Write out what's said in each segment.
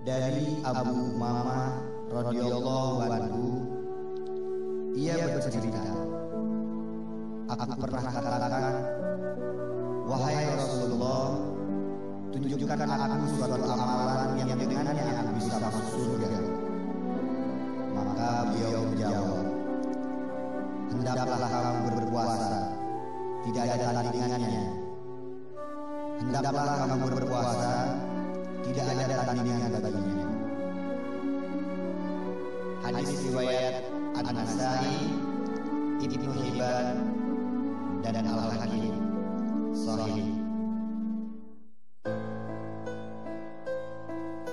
Dari Abu Umamah radhiyallahu anhu, ia bercerita, aku pernah katakan, wahai Rasulullah, tunjukkan aku suatu amalan yang dengannya aku bisa masuk surga. Maka beliau menjawab, hendaklah kamu berpuasa, tidak ada tandingannya. Hendaklah kamu berpuasa, tidak ada tandingan baginya. Hadis riwayat An-Nasai, Ibnu Hibban, dan Al-Hakim Sahih.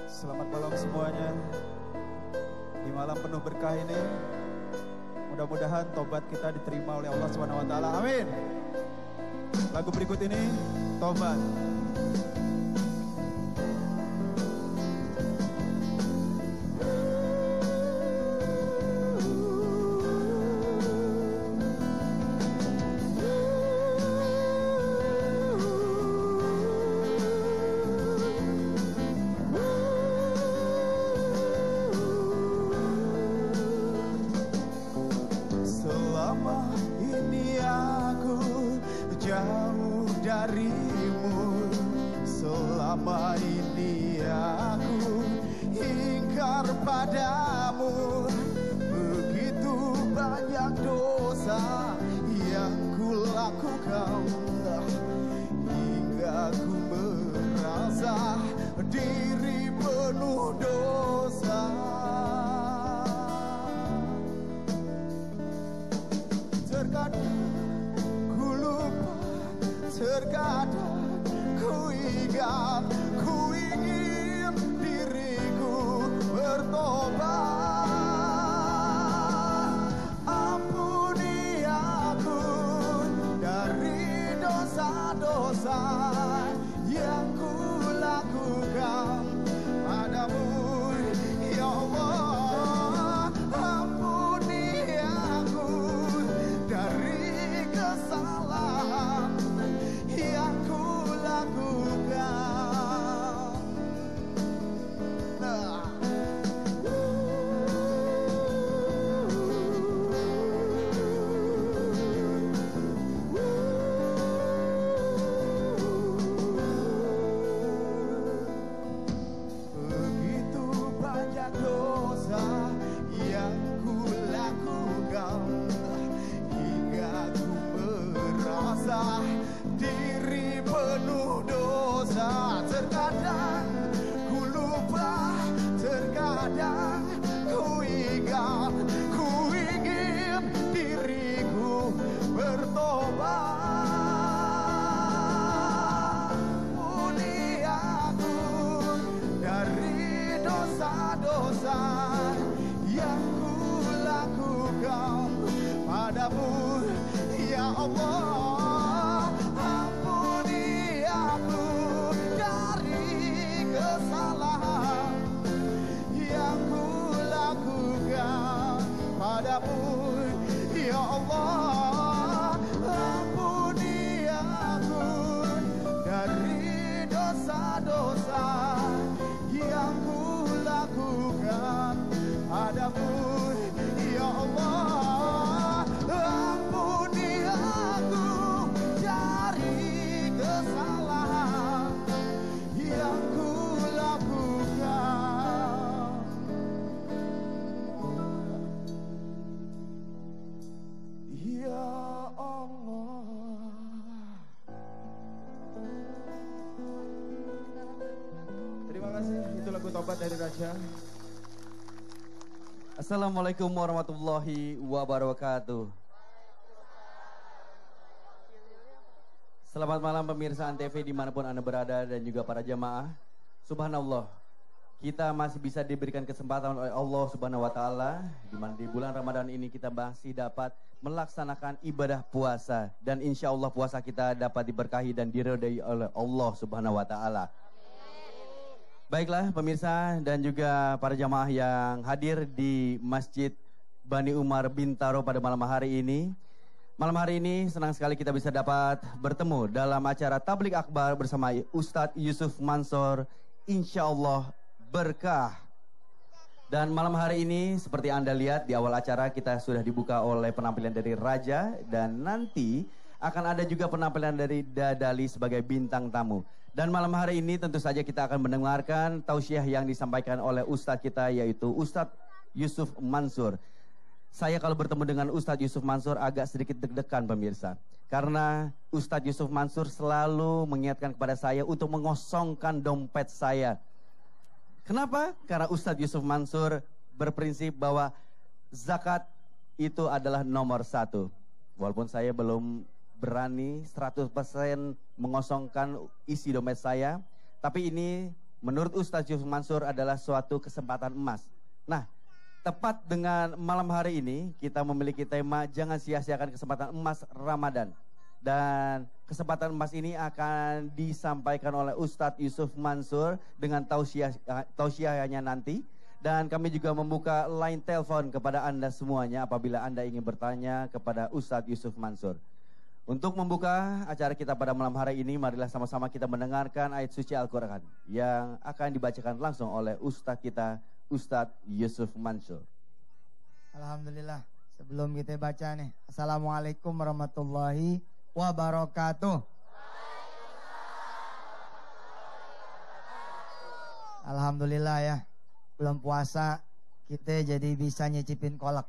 Selamat malam semuanya. Di malam penuh berkah ini, mudah-mudahan tobat kita diterima oleh Allah Subhanahu wa taala. Amin. Lagu berikut ini Tobat. Selama ini aku jauh darimu, selama ini aku ingkar padamu. Begitu banyak dosa yang kulakukan, hingga ku merasa diri penuh dosa. Terkadang ku lupa, terkadang ku ingat, ku ingin diriku bertobat. Ampuni aku dari dosa-dosa yang ku lakukan padamu, ya Allah. Ampuni aku dari kesalahan yang ku lakukan. Begitu banyak dosa yang ku lakukan, hingga ku merasa diri penuh dosa. Terkadang ku lupa, terkadang ku ingat, ku ingin diriku bertobat. Ampuni aku dari dosa-dosa yang ku lakukan padamu, ya Allah. Ampuni aku dari kesalahan yang ku lakukan padamu, ya Allah. Ampuni aku dari dosa-dosa yang ku lakukan padamu, ya Allah. Ampuni aku dari kesalahan yang ku lakukan. Ya Allah. Terima kasih. Itu lagu Tobat dari Raja. Assalamualaikum warahmatullahi wabarakatuh. Selamat malam pemirsa Antv dimanapun Anda berada dan juga para jamaah. Subhanallah, kita masih bisa diberikan kesempatan oleh Allah Subhanahu wa taala di mana di bulan Ramadan ini kita masih dapat melaksanakan ibadah puasa dan insya Allah puasa kita dapat diberkahi dan diridhai oleh Allah Subhanahu wa taala. Baiklah pemirsa dan juga para jamaah yang hadir di Masjid Bani Umar Bintaro pada malam hari ini. Malam hari ini senang sekali kita bisa dapat bertemu dalam acara Tablik Akbar bersama Ustadz Yusuf Mansur, insya Allah berkah. Dan malam hari ini seperti Anda lihat di awal acara kita sudah dibuka oleh penampilan dari Raja. Dan nanti akan ada juga penampilan dari Dadali sebagai bintang tamu. Dan malam hari ini tentu saja kita akan mendengarkan tausiah yang disampaikan oleh Ustadz kita, yaitu Ustadz Yusuf Mansur. Saya kalau bertemu dengan Ustadz Yusuf Mansur agak sedikit deg-degan pemirsa. Karena Ustadz Yusuf Mansur selalu mengingatkan kepada saya untuk mengosongkan dompet saya. Kenapa? Karena Ustadz Yusuf Mansur berprinsip bahwa zakat itu adalah nomor 1. Walaupun saya belum berani 100% mengosongkan isi dompet saya. Tapi ini menurut Ustadz Yusuf Mansur adalah suatu kesempatan emas. Nah, tepat dengan malam hari ini kita memiliki tema jangan sia-siakan kesempatan emas Ramadan. Dan kesempatan emas ini akan disampaikan oleh Ustadz Yusuf Mansur dengan tausiahnya nanti. Dan kami juga membuka line telepon kepada Anda semuanya apabila Anda ingin bertanya kepada Ustadz Yusuf Mansur. Untuk membuka acara kita pada malam hari ini, marilah sama-sama kita mendengarkan ayat suci Al-Quran yang akan dibacakan langsung oleh Ustadz kita, Ustadz Yusuf Mansur. Alhamdulillah. Sebelum kita baca nih, Assalamualaikum warahmatullahi wabarakatuh. Alhamdulillah ya, belum puasa kita jadi bisa nyicipin kolak.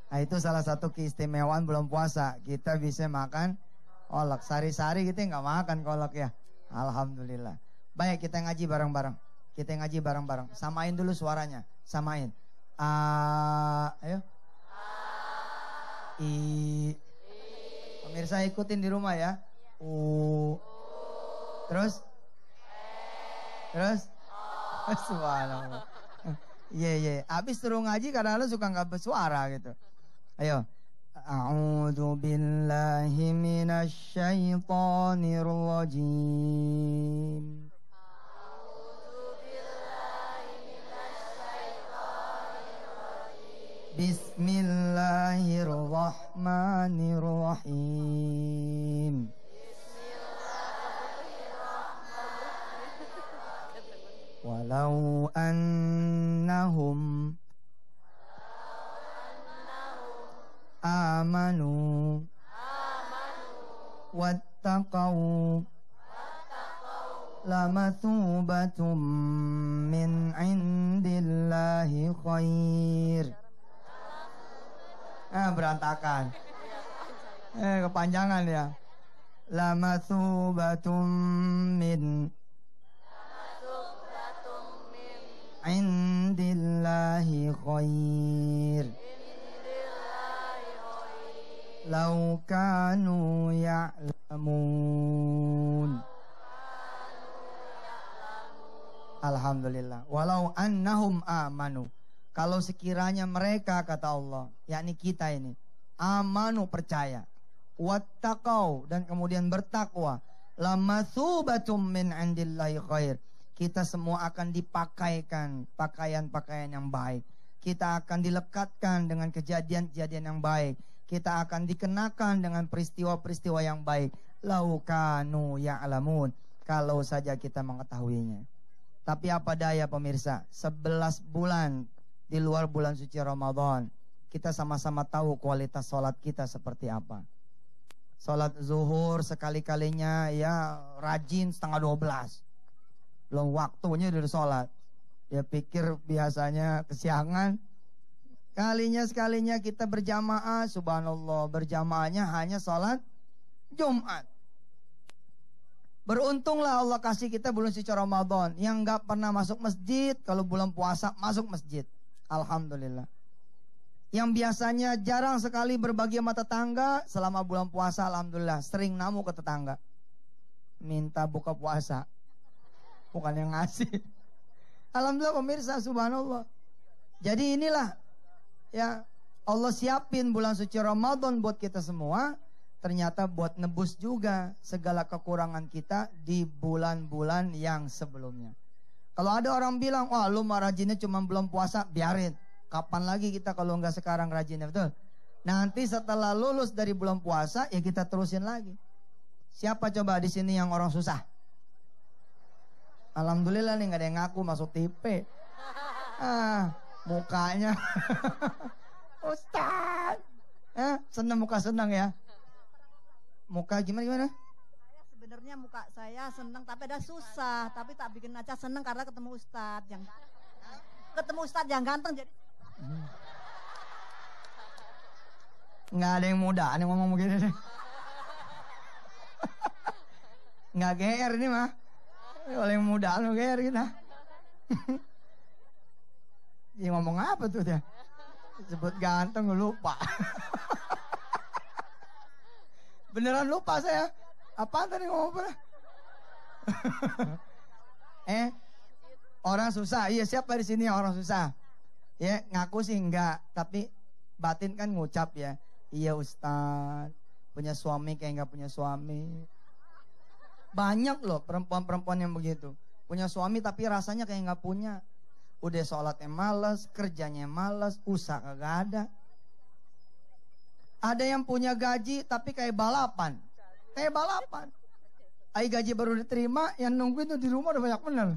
Nah itu salah satu keistimewaan belum puasa, kita bisa makan kolak. Sari-sari kita nggak makan kolak ya. Alhamdulillah. Baik, kita ngaji bareng-bareng. Kita ngaji bareng-bareng. Samain dulu suaranya. Samain. Ayo. Pemirsa ikutin di rumah ya. Terus? Subhanallah. Iya. Abis suruh ngaji kadang-kadang suka nggak bersuara gitu. Ayo. A'udzu billahi minasy syaithanir rajim. Bismillahirrahmanirrahim. Walau annahum amanu wattaqau lamathubatum min indillahi khair. Berantakan. Kepanjangan ya. Lamathubatum min indillahi khair. Lau kanu ya'lamun. Alhamdulillah. Walau annahum amanu. Kalau sekiranya mereka, kata Allah, yakni kita ini, amanu percaya, wattaqau dan kemudian bertakwa, lamathubatum min indillahi khair. Kita semua akan dipakaikan pakaian-pakaian yang baik. Kita akan dilekatkan dengan kejadian-kejadian yang baik. Kita akan dikenakan dengan peristiwa-peristiwa yang baik. Lau kanu ya'lamun. Kalau saja kita mengetahuinya. Tapi apa daya pemirsa, 11 bulan di luar bulan suci Ramadan, kita sama-sama tahu kualitas sholat kita seperti apa. Sholat zuhur sekali-kalinya ya rajin setengah 12. Belum waktunya udah sholat. Ya pikir biasanya kesiangan. Sekalinya kita berjamaah, subhanallah, berjamaahnya hanya sholat Jumat. Beruntunglah Allah kasih kita bulan suci Ramadan yang gak pernah masuk masjid, kalau bulan puasa masuk masjid. Alhamdulillah. Yang biasanya jarang sekali berbagi sama tetangga, selama bulan puasa alhamdulillah sering namu ke tetangga. Minta buka puasa. Bukan yang ngasih. Alhamdulillah pemirsa, subhanallah. Jadi inilah ya Allah siapin bulan suci Ramadan buat kita semua. Ternyata buat nebus juga segala kekurangan kita di bulan-bulan yang sebelumnya. Kalau ada orang bilang, wah lu mah rajinnya cuma belum puasa, biarin. Kapan lagi kita kalau nggak sekarang rajinnya, betul? Nanti setelah lulus dari bulan puasa, ya kita terusin lagi. Siapa coba di sini yang orang susah? Alhamdulillah nih nggak ada yang ngaku masuk TV. Mukanya. Ustaz. Senang muka senang ya. Muka gimana? Sebenarnya muka saya senang tapi ada susah. Tapi tak bikin aja senang karena ketemu Ustadz yang ganteng jadi. Nggak ada yang muda, ada yang ngomong begini deh. Nggak GR ini mah. Oleh yang muda lu GR kita. Dia ngomong apa tuh dia? Sebut ganteng lupa. Beneran lupa saya. Apaan tadi ngomong apa? Orang susah. Iya, siapa di sini orang susah? Ya, ngaku sih enggak, tapi batin kan ngucap ya. Iya Ustaz, punya suami kayak enggak punya suami. Banyak loh perempuan-perempuan yang begitu. Punya suami tapi rasanya kayak enggak punya. Udah sholatnya malas, kerjanya malas, usaha kagak ada. Ada yang punya gaji tapi kayak balapan. Ay gaji baru diterima, yang nungguin tuh di rumah udah banyak bener.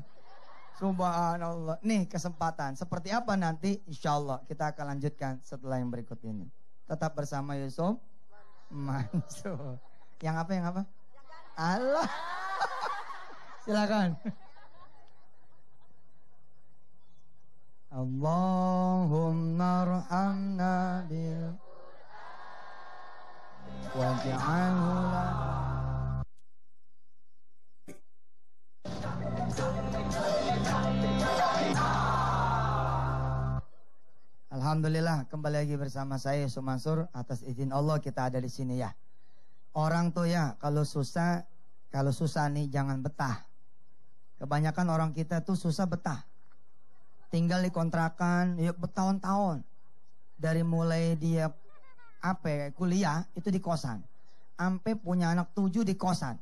Subhanallah. Nih kesempatan. Seperti apa nanti? Insya Allah kita akan lanjutkan setelah yang berikut ini. Tetap bersama Yusuf Mansur. Yang apa? Allah. Silakan. Allahumma arhamna bil waj'alhu lana. Alhamdulillah kembali lagi bersama saya Yusuf Mansur. Atas izin Allah kita ada di sini ya. Orang tuh ya kalau susah nih jangan betah. Kebanyakan orang kita tuh susah betah. Tinggal di kontrakan ya bertahun-tahun. Dari mulai dia kuliah itu di kosan. Sampai punya anak 7 di kosan.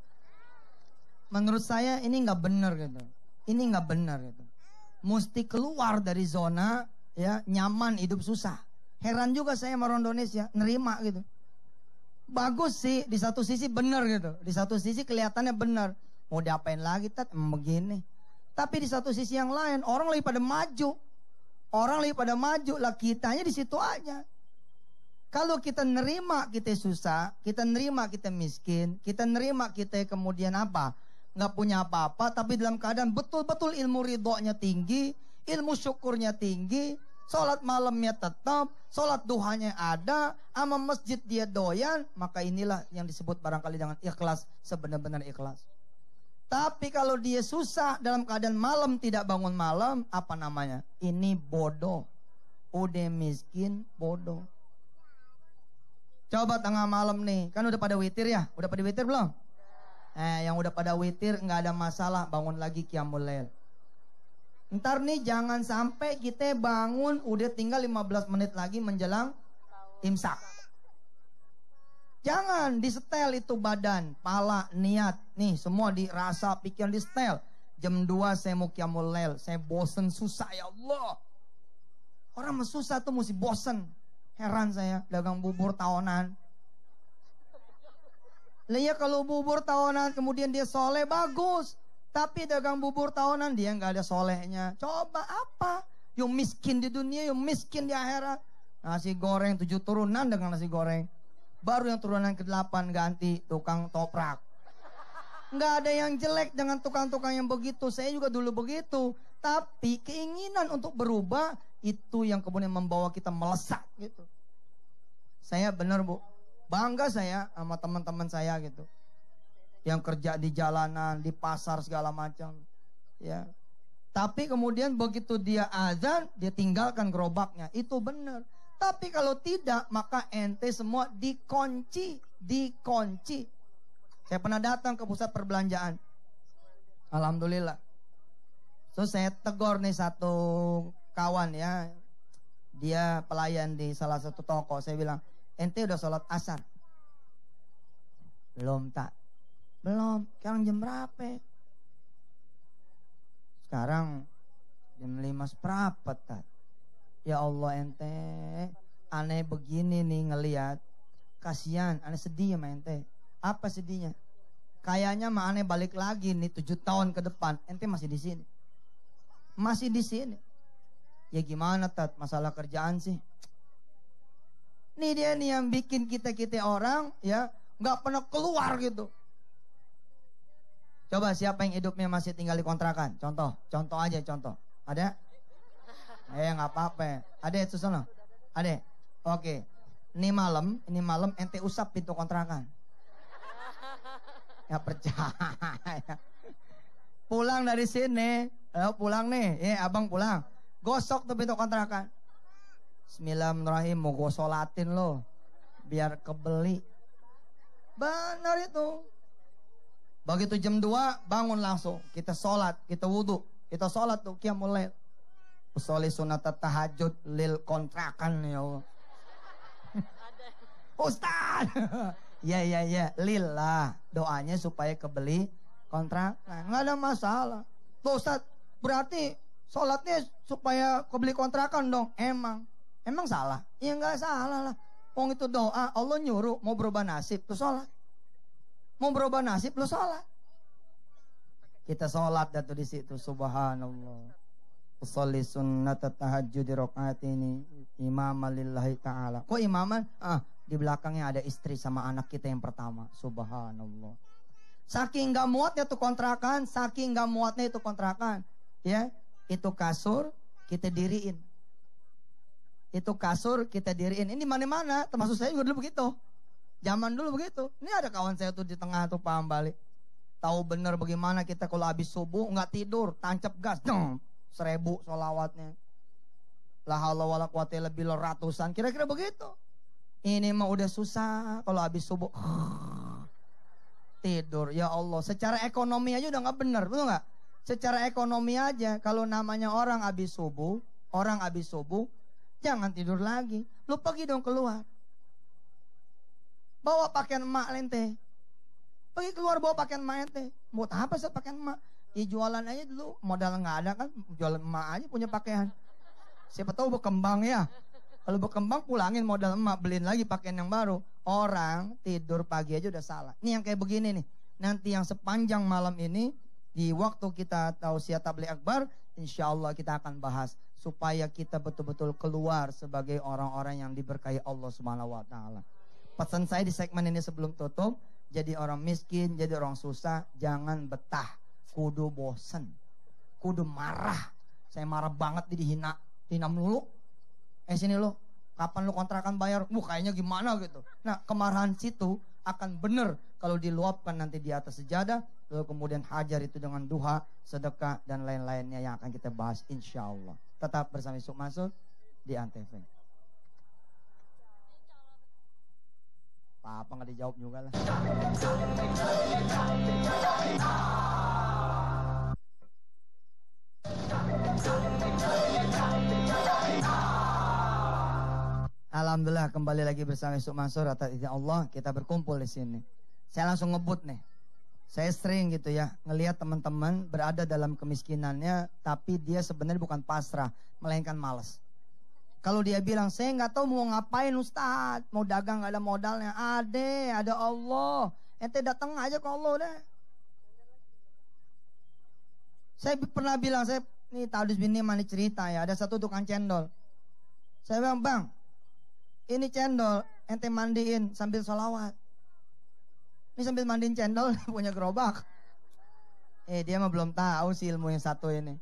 Menurut saya ini nggak benar gitu. Mesti keluar dari zona ya nyaman hidup susah. Heran juga saya sama orang Indonesia nerima gitu. Bagus sih di satu sisi benar gitu. Di satu sisi kelihatannya benar. Mau diapain lagi begini. Tapi di satu sisi yang lain orang lagi pada maju. Lah kitanya di situ aja. Kalau kita nerima kita susah, kita nerima kita miskin, kita nerima kita kemudian nggak punya apa-apa, tapi dalam keadaan betul-betul ilmu ridhonya tinggi, ilmu syukurnya tinggi, sholat malamnya tetap, sholat duhanya ada, sama masjid dia doyan, maka inilah yang disebut barangkali dengan ikhlas, sebenar-benar ikhlas. Tapi kalau dia susah dalam keadaan malam tidak bangun malam, apa namanya? Ini bodoh. Udah miskin, bodoh. Coba tengah malam nih, kan udah pada witir ya? Udah pada witir belum? Yang udah pada witir nggak ada masalah, bangun lagi qiyamul lail. Ntar nih jangan sampai kita bangun udah tinggal 15 menit lagi menjelang imsak. Jangan disetel itu badan, pala, niat. Nih semua dirasa, pikiran disetel. Jam 2 saya mau qiyamul lail, saya bosen susah ya Allah. Orang susah tuh mesti bosen. Heran saya, dagang bubur tahunan. Lah ya kalau bubur tahunan kemudian dia soleh bagus. Tapi dagang bubur tahunan dia nggak ada solehnya. Coba apa? Yang miskin di dunia, yang miskin di akhirat. Nasi goreng 7 turunan dengan nasi goreng. Baru yang turunan ke-8 ganti tukang toprak. Nggak ada yang jelek dengan tukang-tukang yang begitu. Saya juga dulu begitu. Tapi keinginan untuk berubah itu yang kemudian membawa kita melesat gitu. Saya benar Bu, bangga saya sama teman-teman saya gitu. Yang kerja di jalanan, di pasar segala macam. Ya. Tapi kemudian begitu dia azan, dia tinggalkan gerobaknya. Itu benar. Tapi kalau tidak, maka ente semua dikunci. Saya pernah datang ke pusat perbelanjaan. Alhamdulillah. So saya tegur nih satu kawan ya. Dia pelayan di salah satu toko. Saya bilang, ente udah sholat asar? Belum tak? Belum. Sekarang jam berapa? Sekarang jam 5 seperempat tak? Ya Allah ente, aneh begini nih ngelihat, kasihan, aneh sedih sama ente. Apa sedihnya? Kayaknya mah aneh balik lagi nih 7 tahun ke depan. Ente masih di sini. Masih di sini. Ya gimana Tat? Masalah kerjaan sih. Nih dia nih yang bikin kita orang ya nggak pernah keluar gitu. Coba siapa yang hidupnya masih tinggal di kontrakan? Contoh aja contoh. Ada? Nggak apa-apa. Ada itu sana? Ada? Oke. Ini malam ente usap pintu kontrakan. Ya percaya. Pulang dari sini, pulang nih, abang pulang. Gosok tuh pintu kontrakan. Bismillahirrahmanirrahim, mau gue sholatin lo. Biar kebeli. Benar itu. Begitu jam 2, bangun langsung. Kita sholat, kita wudhu. Kita sholat tuh, qiyamul lail. Usolli sunat tahajud lil kontrakan ya Allah. Ustaz. Ya, lillah. Doanya supaya kebeli kontrakan. Nggak ada masalah. Tuh Ustaz, berarti sholatnya supaya kebeli kontrakan dong. Emang salah? Ya nggak salah lah. Wong itu doa, Allah nyuruh mau berubah nasib, tuh sholat. Mau berubah nasib, lu sholat. Kita sholat dah tuh di situ, subhanallah. Usolli sunnat tahajud rakaat ini imaman lillahi ta'ala. Kok imaman? Di belakangnya ada istri sama anak kita yang pertama. Subhanallah. Saking gak muatnya itu kontrakan. Ya, itu kasur kita diriin. Ini mana-mana, termasuk saya juga dulu begitu. Zaman dulu begitu. Ini ada kawan saya tuh di tengah tuh paham balik. Tahu bener bagaimana kita kalau habis subuh nggak tidur, tancap gas, 1000 sholawatnya. La haula wala quwata illa billah ratusan, kira-kira begitu. Ini mah udah susah kalau habis subuh tidur. Ya Allah, secara ekonomi aja udah nggak bener, betul nggak? Secara ekonomi aja, kalau namanya orang habis subuh, jangan tidur lagi. Lu pergi dong keluar. Bawa pakaian emak lente. Pergi keluar bawa pakaian emak ente. Buat apa sih pakaian emak? Ya jualan aja dulu, modal nggak ada kan, jualan emak aja punya pakaian. Siapa tahu berkembang ya. Kalau berkembang pulangin modal emak, beliin lagi pakaian yang baru. Orang tidur pagi aja udah salah. Ini yang kayak begini nih. Nanti yang sepanjang malam ini, di waktu kita tausiah tabligh akbar, insya Allah kita akan bahas. Supaya kita betul-betul keluar sebagai orang-orang yang diberkahi Allah Subhanahu wa Ta'ala. Pesan saya di segmen ini sebelum tutup, jadi orang miskin, jadi orang susah, jangan betah. Kudu bosen, kudu marah. Saya marah banget dihina melulu. Sini lo, kapan lo kontrakan bayar? Kayaknya gimana gitu. Nah, kemarahan situ akan benar kalau diluapkan nanti di atas sejadah, lalu kemudian hajar itu dengan duha, sedekah dan lain-lainnya yang akan kita bahas insya Allah. Tetap bersama Yusuf Mansur di Antv. Apa nggak dijawab juga lah. Alhamdulillah kembali lagi bersama Yusuf Mansur atas izin Allah kita berkumpul di sini. Saya langsung ngebut nih. Saya sering gitu ya ngelihat teman-teman berada dalam kemiskinannya, tapi dia sebenarnya bukan pasrah, melainkan malas. Kalau dia bilang saya nggak tahu mau ngapain Ustaz, mau dagang nggak ada modalnya, ada Allah. Ente datang aja ke Allah deh. Saya pernah bilang, saya nih Tadus bin Niman cerita ya, ada satu tukang cendol. Saya bilang, bang, ini cendol, ente mandiin sambil sholawat. Ini sambil mandiin cendol, punya gerobak. Dia mah belum tahu sih ilmu yang satu ini.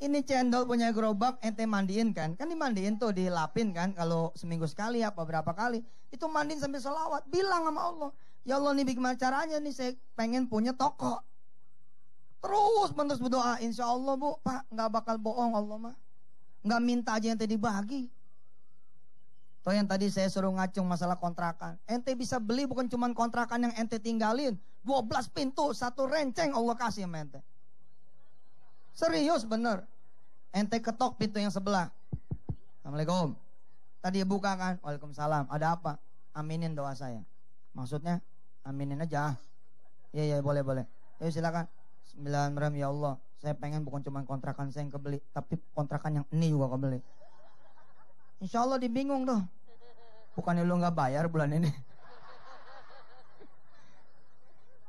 Ini cendol punya gerobak, ente mandiin kan. Kan dimandiin tuh, dilapin kan. Kalau seminggu sekali apa berapa kali. Itu mandiin sambil sholawat. Bilang sama Allah, ya Allah nih bagaimana caranya nih saya pengen punya toko. Terus berdoa, insya Allah bu, Pak gak bakal bohong Allah mah. Gak minta aja ente dibagi. Toh yang tadi saya suruh ngacung masalah kontrakan. Ente bisa beli bukan cuma kontrakan yang ente tinggalin. 12 pintu, 1 renceng Allah kasih sama ente. Serius bener. Ente ketok pintu yang sebelah. Assalamualaikum. Tadi buka kan? Waalaikumsalam. Ada apa? Aminin doa saya. Maksudnya? Aminin aja. Iya boleh. Ayo silakan. Bismillahirrahmanirrahim. Ya Allah, saya pengen bukan cuma kontrakan saya yang kebeli, tapi kontrakan yang ini juga kebeli. Insya Allah dibingung tuh. Bukannya lu gak bayar bulan ini.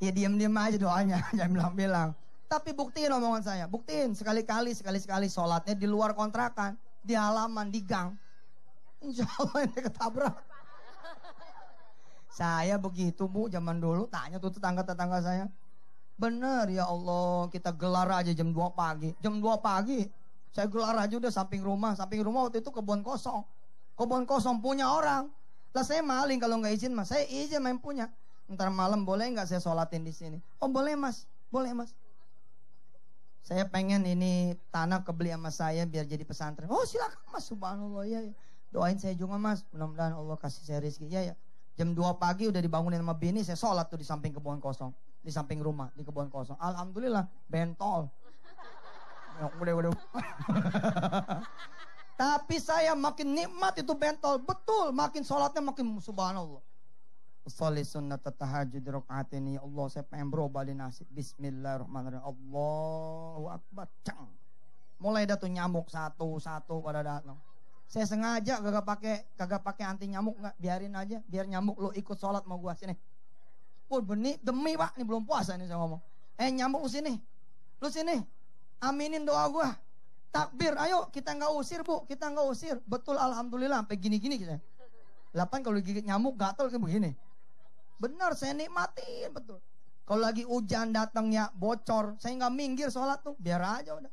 Ya diam-diam aja doanya, jangan bilang-bilang. Tapi buktiin omongan saya, buktiin sekali-kali sholatnya di luar kontrakan, di halaman, di gang. Insya Allah ini ketabrak. Saya begitu Bu, zaman dulu tanya tuh tetangga-tetangga saya. Bener ya Allah, kita gelar aja jam 2 pagi. Jam 2 pagi, saya gelar aja udah samping rumah. Samping rumah waktu itu kebun kosong. Kebun kosong punya orang. Lah saya maling kalau nggak izin mas, saya izin main punya. Ntar malam boleh nggak saya sholatin di sini? Oh boleh mas, boleh mas. Saya pengen ini tanah kebeli sama saya biar jadi pesantren. Oh silakan mas, subhanallah ya. Doain saya juga mas, mudah-mudahan Allah kasih saya rezeki. Ya. Jam 2 pagi udah dibangunin sama bini, saya sholat tuh di samping kebun kosong. Di samping rumah, di kebun kosong. Alhamdulillah, bentol. Ya, udah. Tapi saya makin nikmat itu bentol. Betul, makin sholatnya makin subhanallah. Sholli sunnat tahajud rakaat ini. Ya Allah, saya pengen berubah di nasib. Bismillahirrahmanirrahim. Allahu Akbar. Cang. Mulai dah tuh nyamuk satu-satu pada datang. Saya sengaja kagak pakai anti nyamuk, nggak, biarin aja, biar nyamuk lo ikut sholat mau gua sini. Oh benih demi Pak, ini belum puasa nih saya ngomong. Nyamuk lu sini, aminin doa gua. Takbir, ayo kita nggak usir Bu, kita nggak usir. Betul alhamdulillah sampai gini-gini kita. 8 kalau digigit nyamuk gatel kayak begini. Benar saya nikmatin betul. Kalau lagi hujan datangnya bocor, saya nggak minggir sholat tuh, biar aja udah.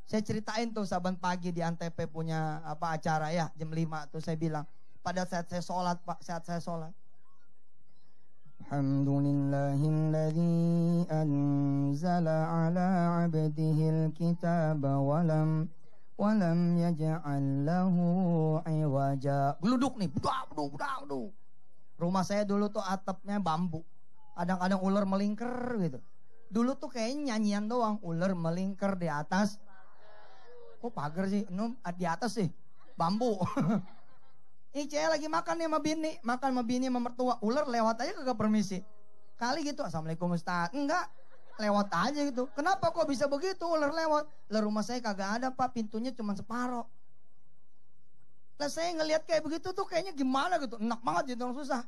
Saya ceritain tuh saban pagi di Antep punya acara ya jam 5 tuh saya bilang pada saat saya sholat Pak, saat saya sholat. Alhamdulillahilladzi anzala ala abdihil kitaba walam yaj'al lahu iwaja. Geluduk nih, budak. Rumah saya dulu tuh atapnya bambu. Kadang-kadang ular melingkar gitu. Dulu tuh kayaknya nyanyian doang, ular melingkar di atas. Kok pagar sih? Di atas sih. Bambu. Ini cewek lagi makan nih sama bini. Makan sama bini sama mertua. Ular lewat aja kagak permisi. Kali gitu. Assalamualaikum Ustaz. Enggak. Lewat aja gitu. Kenapa kok bisa begitu ular lewat? Lah rumah saya kagak ada Pak. Pintunya cuma separoh. Lah saya ngelihat kayak begitu tuh kayaknya gimana gitu. Enak banget jadi orang susah.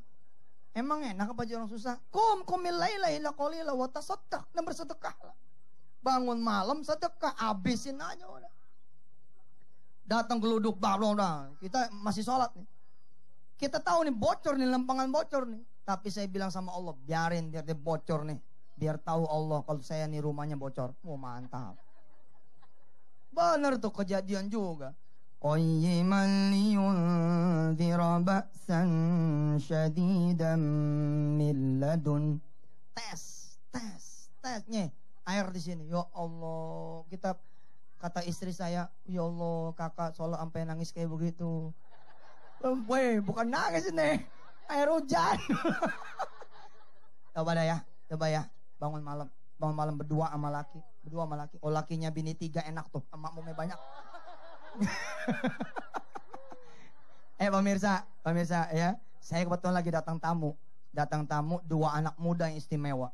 Emang enak apa jadi orang susah? Qumil laila illa qalila wa tasaddaq. Dan bersedekah. Bangun malam sedekah. Habisin aja udah. Datang geluduk, kita masih sholat nih. Kita tahu nih bocor nih, lempangan bocor nih. Tapi saya bilang sama Allah, biarin biar dia bocor nih. Biar tahu Allah kalau saya nih rumahnya bocor. Mantap. Bener tuh kejadian juga. Qayyiman liyundhira ba'san syadidan min ladun. Tesnya air di sini. Ya Allah, kita kata istri saya, ya Allah kakak sholat sampai nangis kayak begitu. Weh, bukan nangis ini, air hujan. Coba ya, bangun malam berdua sama laki. Oh lakinya bini 3 enak tuh, makmumnya banyak. Pemirsa ya, saya kebetulan lagi datang tamu 2 anak muda yang istimewa.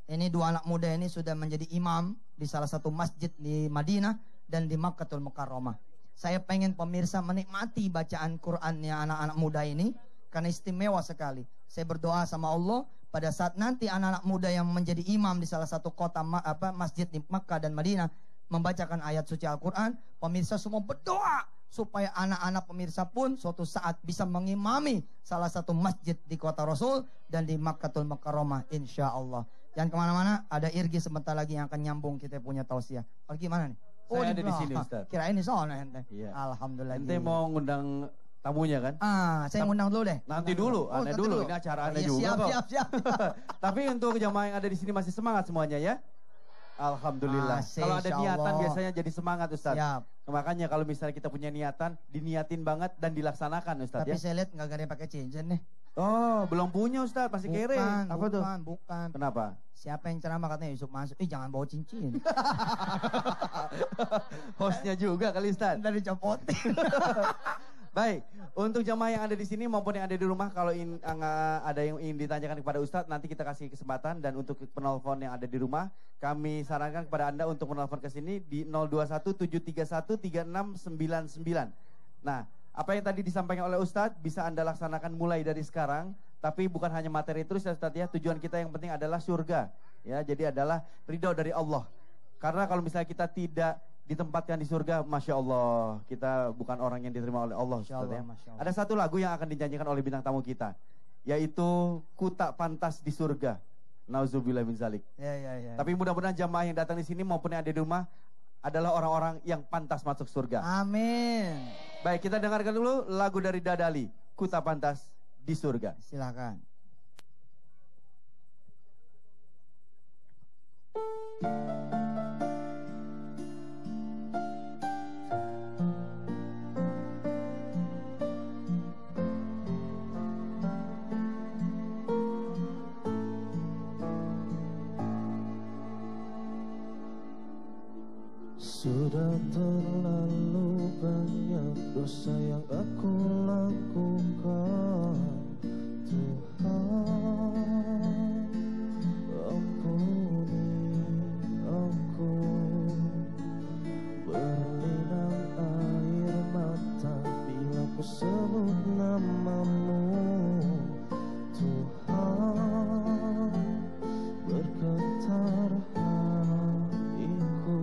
Ini 2 anak muda ini sudah menjadi imam di salah satu masjid di Madinah dan di Makkatul Mukarramah. Saya pengen pemirsa menikmati bacaan Qur'annya anak-anak muda ini karena istimewa sekali. Saya berdoa sama Allah pada saat nanti anak-anak muda yang menjadi imam di salah satu kota masjid di Makkah dan Madinah membacakan ayat suci Al-Quran, pemirsa semua berdoa supaya anak-anak pemirsa pun suatu saat bisa mengimami salah satu masjid di kota Rasul dan di Makkatul Mukarramah insya Allah. Jangan kemana-mana, ada Irgi sebentar lagi yang akan nyambung kita punya tausiah. Pergi mana nih? Saya ada di sini Ustaz. Kirain di sana ente. Iya. Alhamdulillah. Ente mau ngundang tamunya kan? Saya ngundang dulu deh. Nanti dulu, Anda dulu. Ini acara Anda juga kok. Siap. Tapi untuk jamaah yang ada di sini masih semangat semuanya ya? Alhamdulillah. Kalau ada niatan biasanya jadi semangat Ustaz. Siap. Makanya kalau misalnya kita punya niatan, diniatin banget dan dilaksanakan Ustaz. Tapi ya. saya lihat nggak ada yang pakai cincin nih. Oh, belum punya Ustaz, masih kere. Apa tuh? Bukan. Kenapa? Siapa yang ceramah katanya Yusuf masuk. Jangan bawa cincin. Hostnya juga kali Ustaz. Dari copotin. Baik, untuk jamaah yang ada di sini maupun yang ada di rumah, kalau ada yang ingin ditanyakan kepada Ustadz, nanti kita kasih kesempatan. Dan untuk penelpon yang ada di rumah, kami sarankan kepada Anda untuk menelpon ke sini di 0217313699. Nah, apa yang tadi disampaikan oleh Ustadz bisa Anda laksanakan mulai dari sekarang. Tapi bukan hanya materi terus ya Ustadz ya, tujuan kita yang penting adalah surga. Ya, jadi adalah ridho dari Allah. Karena kalau misalnya kita tidak ditempatkan di surga, Masya Allah, kita bukan orang yang diterima oleh Allah, Ustadz ya. Ada satu lagu yang akan dinyanyikan oleh bintang tamu kita, yaitu Ku Tak Pantas di Surga. Nauzubillah min zalik. Ya. Tapi mudah-mudahan jamaah yang datang di sini maupun yang ada di rumah adalah orang-orang yang pantas masuk surga. Amin. Baik, kita dengarkan dulu lagu dari Dadali, Ku Tak Pantas di Surga. Silakan. Sudah terlalu banyak dosa yang aku lakukan, Tuhan ampuni aku. Berlinang air mata bila ku sebut namamu, Tuhan bergetar hatiku.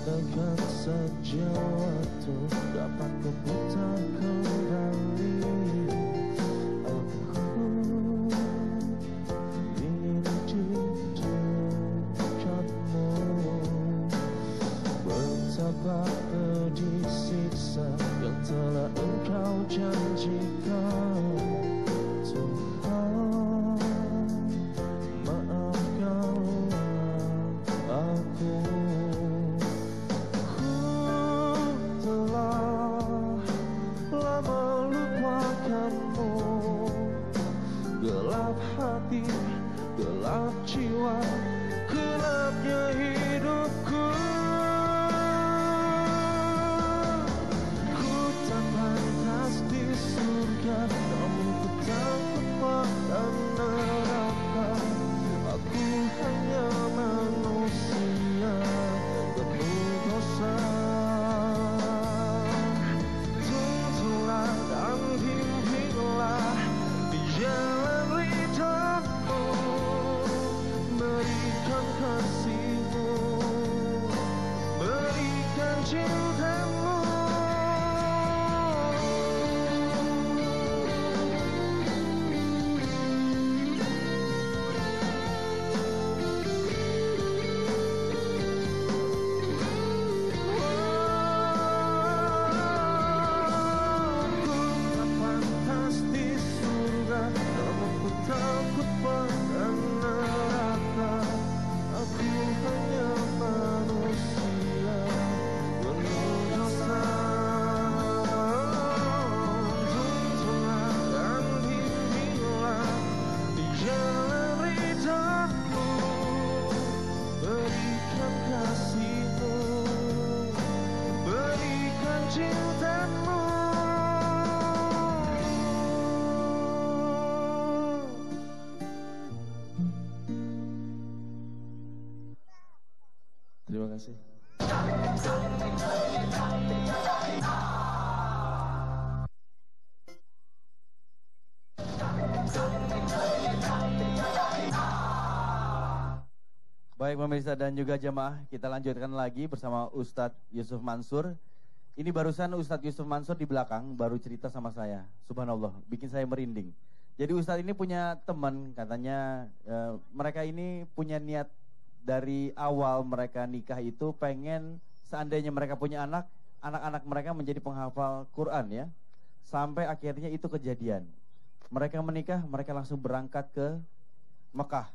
Andaikan saja waktu dapat kuputar kembali, aku ingin di dekatmu. Betapa pedih siksa yang telah Engkau janjikan, Tuhan maafkanlah aku. Gelap hati, gelap jiwa, gelapnya hidupku. Ku tak pantas di surga, namun ku takut pada neraka. Aku hanya manusia penuh dosa. Tuntunlah dan bimbinglah di jalan ridhamu, berikan kasihmu, berikan cintamu. Takut pada neraka. Aku hanya manusia penuh dosa. Tuntunlah dan bimbinglah di jalan ridhamu, berikan kasihmu, berikan cintamu. Terima kasih. Baik pemirsa dan juga jamaah, kita lanjutkan lagi bersama Ustadz Yusuf Mansur. Ini barusan Ustadz Yusuf Mansur di belakang baru cerita sama saya. Subhanallah, bikin saya merinding. Jadi Ustadz ini punya teman, katanya mereka ini punya niat dari awal mereka nikah itu pengen seandainya mereka punya anak-anak mereka menjadi penghafal Quran ya. Sampai akhirnya itu kejadian. Mereka menikah, mereka langsung berangkat ke Mekah.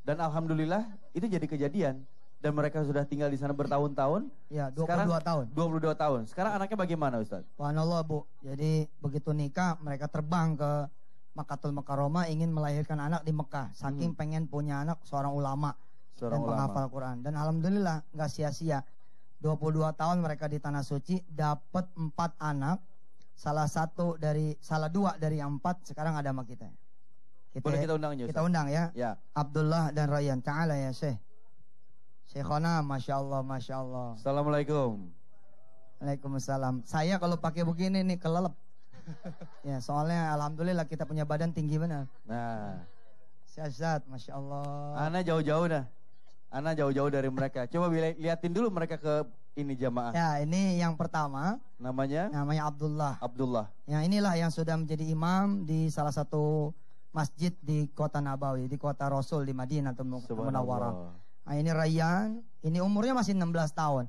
Dan alhamdulillah itu jadi kejadian. Dan mereka sudah tinggal di sana bertahun-tahun. Ya, 22 Sekarang, tahun. 22 tahun. Sekarang anaknya bagaimana Ustaz? Subhanallah Bu. Jadi begitu nikah mereka terbang ke Makkatul Mukarramah ingin melahirkan anak di Mekah. Saking pengen punya anak seorang ulama dan penghafal Quran. Dan alhamdulillah nggak sia-sia. 22 tahun mereka di Tanah Suci dapat 4 anak. Salah 2 dari 4 sekarang ada sama kita. Boleh kita undang Kita undang ya. Ya. Abdullah dan Rayyan. Ta'ala ya Syekh. Syekhona, Masya Allah, Masya Allah. Assalamualaikum. Waalaikumsalam. Saya kalau pakai begini nih kelelep. Ya soalnya alhamdulillah kita punya badan tinggi benar. Nah. Syazat, Masya Allah. Ana jauh-jauh dah. Ana jauh-jauh dari mereka. Coba liatin dulu mereka ke ini jamaah. Ya ini yang pertama. Namanya Abdullah. Abdullah. Ya inilah yang sudah menjadi imam di salah satu masjid di kota Nabawi, di kota Rasul di Madinah atau Munawwarah. Nah ini Rayyan, ini umurnya masih 16 tahun.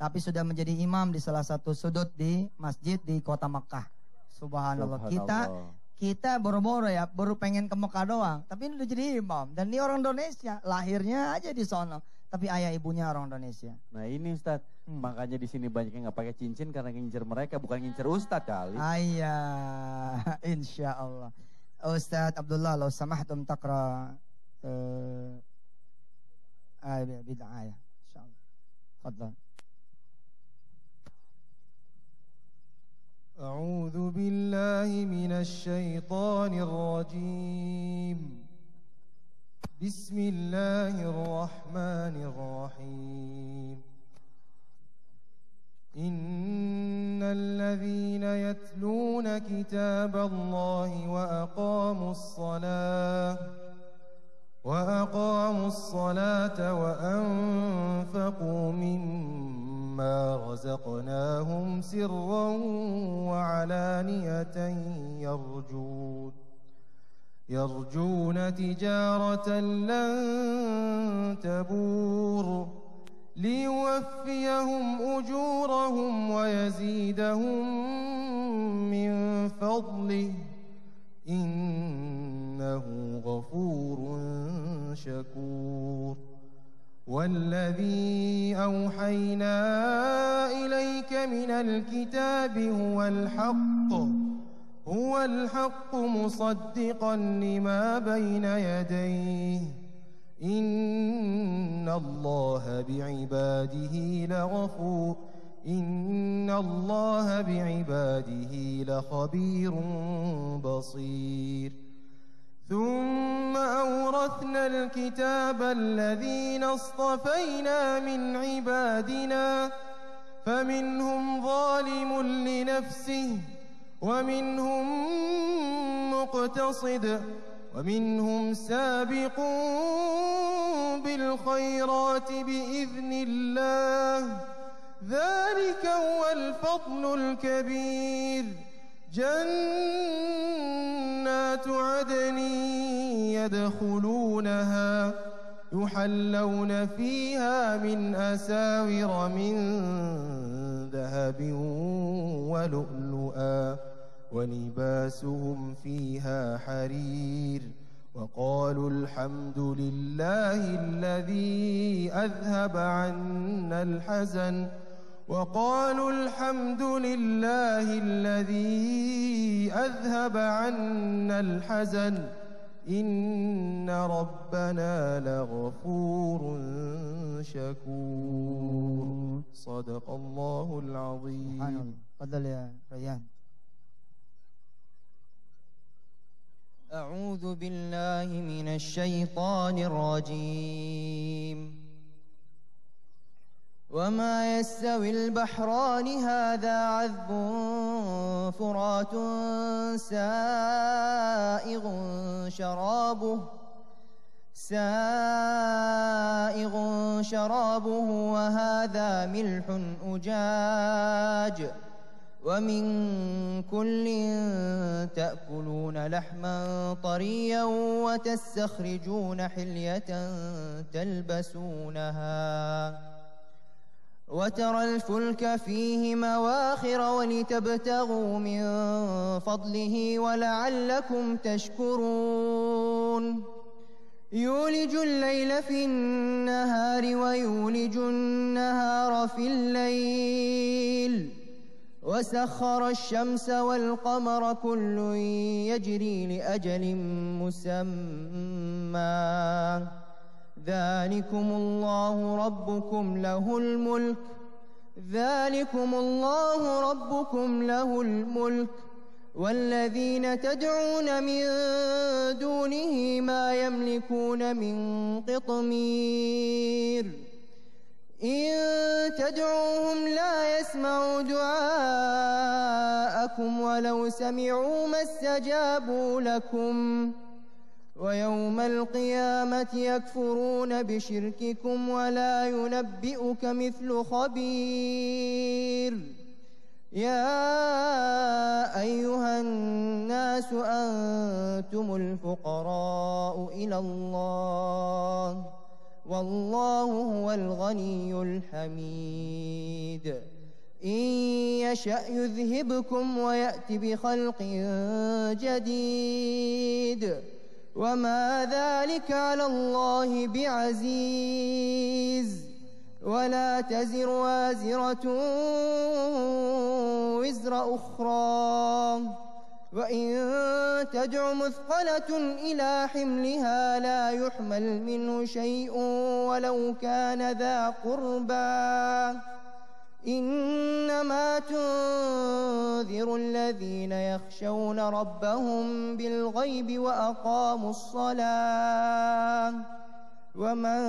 Tapi sudah menjadi imam di salah satu sudut di masjid di kota Mekah. Subhanallah. Kita boro-boro ya, baru pengen ke Mekah doang. Tapi ini udah jadi imam. Dan ini orang Indonesia, lahirnya aja di sono. Tapi ayah ibunya orang Indonesia. Nah ini Ustadz, makanya di sini banyak yang nggak pakai cincin karena ngincer mereka, bukan ngincer Ustadz kali. Ayah, insya Allah. Ustadz Abdullah, lau samahtum takra bid'ah ya. Insyaallah. Fadlan. أعوذ بالله من الشيطان الرجيم بسم الله الرحمن الرحيم إن الذين يتلون كتاب الله وأقاموا الصلاة وأنفقوا مما رزقناهم سرا وعلانية يرجون تجارة لن تبور ليوفيهم أجورهم ويزيدهم من فضله إنه غفور شكور والذي أوحينا إليك من الكتاب هو الحق مصدقا لما بين يديه إن الله بعباده لخبير بصير ثم أورثنا الكتاب الذين اصطفينا من عبادنا فمنهم ظالم لنفسه ومنهم مقتصد ومنهم سابق بالخيرات بإذن الله ذلك هو الفضل الكبير جنات عدن يدخلونها يحلون فيها من أساور من ذهب ولؤلؤا ولباسهم فيها حرير وقالوا الحمد لله الذي أذهب عنا الحزن إن ربنا لغفور شكور صدق الله العظيم. تفضل يا ريان. أعوذ بالله من الشيطان الرجيم وما يستوي البحران هذا عذب فرات سائغ شرابه وهذا ملح أجاج ومن كل تأكلون لحما طريا وتستخرجون حلية تلبسونها وترى الفلك فيه مواخر ولتبتغوا من فضله ولعلكم تشكرون يولج الليل في النهار ويولج النهار في الليل وسخر الشمس والقمر كل يجري لأجل مسمى ذلكم الله ربكم له الملك والذين تدعون من دونه ما يملكون من قطمير إن تدعوهم لا يسمعوا دعاءكم ولو سمعوا ما استجابوا لكم ويوم القيامة يكفرون بشرككم ولا ينبئك مثل خبير يا أيها الناس أنتم الفقراء إلى الله والله هو الغني الحميد إن يشأ يذهبكم ويأت بخلق جديد وما ذلك على الله بعزيز ولا تزر وازرة وزر أخرى وإن تدع مثقلة إلى حملها لا يحمل منه شيء ولو كان ذا قربى إنما تنذر الذين يخشون ربهم بالغيب وأقاموا الصلاة ومن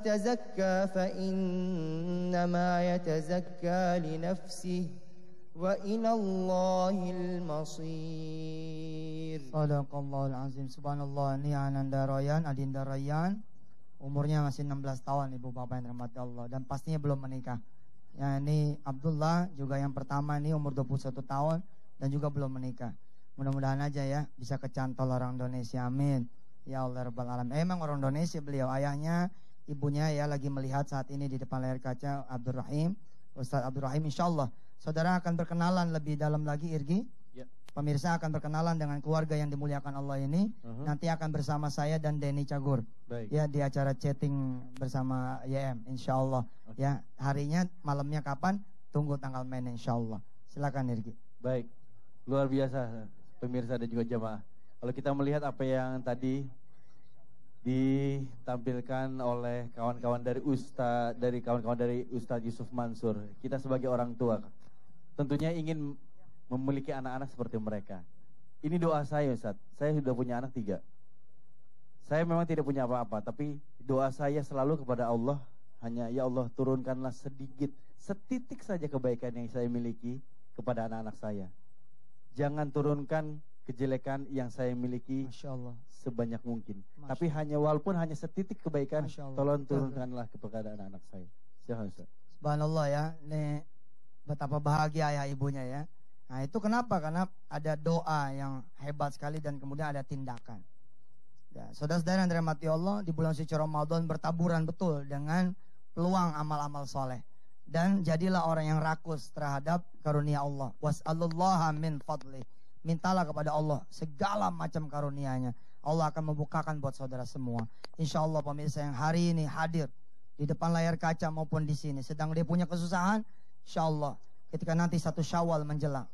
تزكى فإنما يتزكى لنفسه وإلى الله المصير. Sadaqallahul azim. Subhanallah. Ini Ananda Royan, Adinda Royan. Umurnya masih 16 tahun Ibu Bapak yang dirahmati Allah, dan pastinya belum menikah. Ya, ini Abdullah juga yang pertama ini umur 21 tahun dan juga belum menikah. Mudah-mudahan aja ya bisa kecantol orang Indonesia. Amin. Ya Allah Rabbal Alamin. Emang orang Indonesia beliau, ayahnya, ibunya ya lagi melihat saat ini di depan layar kaca Abdurrahim, Ustadz Abdurrahim. Insyaallah saudara akan berkenalan lebih dalam lagi Irgi. Ya. Pemirsa akan berkenalan dengan keluarga yang dimuliakan Allah ini. Nanti akan bersama saya dan Denny Cagur. Baik. Ya, di acara chatting bersama YM insyaallah. Okay. Ya, harinya malamnya kapan? Tunggu tanggal mainnya insyaallah. Silakan Irgi. Baik. Luar biasa pemirsa dan juga jamaah. Kalau kita melihat apa yang tadi ditampilkan oleh kawan-kawan dari Ustadz Yusuf Mansur, kita sebagai orang tua tentunya ingin memiliki anak-anak seperti mereka. Ini doa saya Ustadz. Saya sudah punya anak 3. Saya memang tidak punya apa-apa, tapi doa saya selalu kepada Allah hanya, ya Allah turunkanlah sedikit, setitik saja kebaikan yang saya miliki kepada anak-anak saya. Jangan turunkan kejelekan yang saya miliki sebanyak mungkin. Tapi hanya walaupun hanya setitik kebaikan, tolong turunkanlah kepada anak-anak saya. Silakan Ustaz. Subhanallah ya, ini betapa bahagia ayah ibunya ya. Nah itu kenapa? Karena ada doa yang hebat sekali dan kemudian ada tindakan. Ya, saudara-saudara yang dirahmati Allah, di bulan suci Ramadan bertaburan betul dengan peluang amal-amal soleh. Dan jadilah orang yang rakus terhadap karunia Allah. Was'alullaha min fadlih. Mintalah kepada Allah segala macam karunia-Nya. Allah akan membukakan buat saudara semua. Insya Allah pemirsa yang hari ini hadir di depan layar kaca maupun di sini, sedang dia punya kesusahan, insya Allah ketika nanti 1 Syawal menjelang,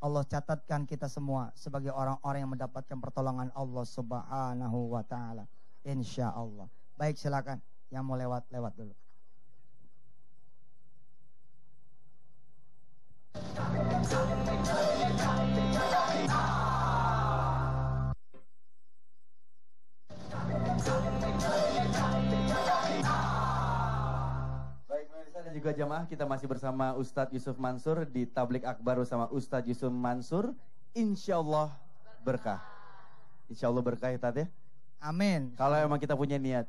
Allah catatkan kita semua sebagai orang-orang yang mendapatkan pertolongan Allah Subhanahu wa Ta'ala. Insya Allah. Baik, silakan yang mau lewat dulu. Baik pemirsa dan juga jamaah, kita masih bersama Ustadz Yusuf Mansur di Tablik Akbar bersama Ustadz Yusuf Mansur. Insya Allah berkah. Insya Allah berkah ya Tat ya. Amin. Kalau emang kita punya niat.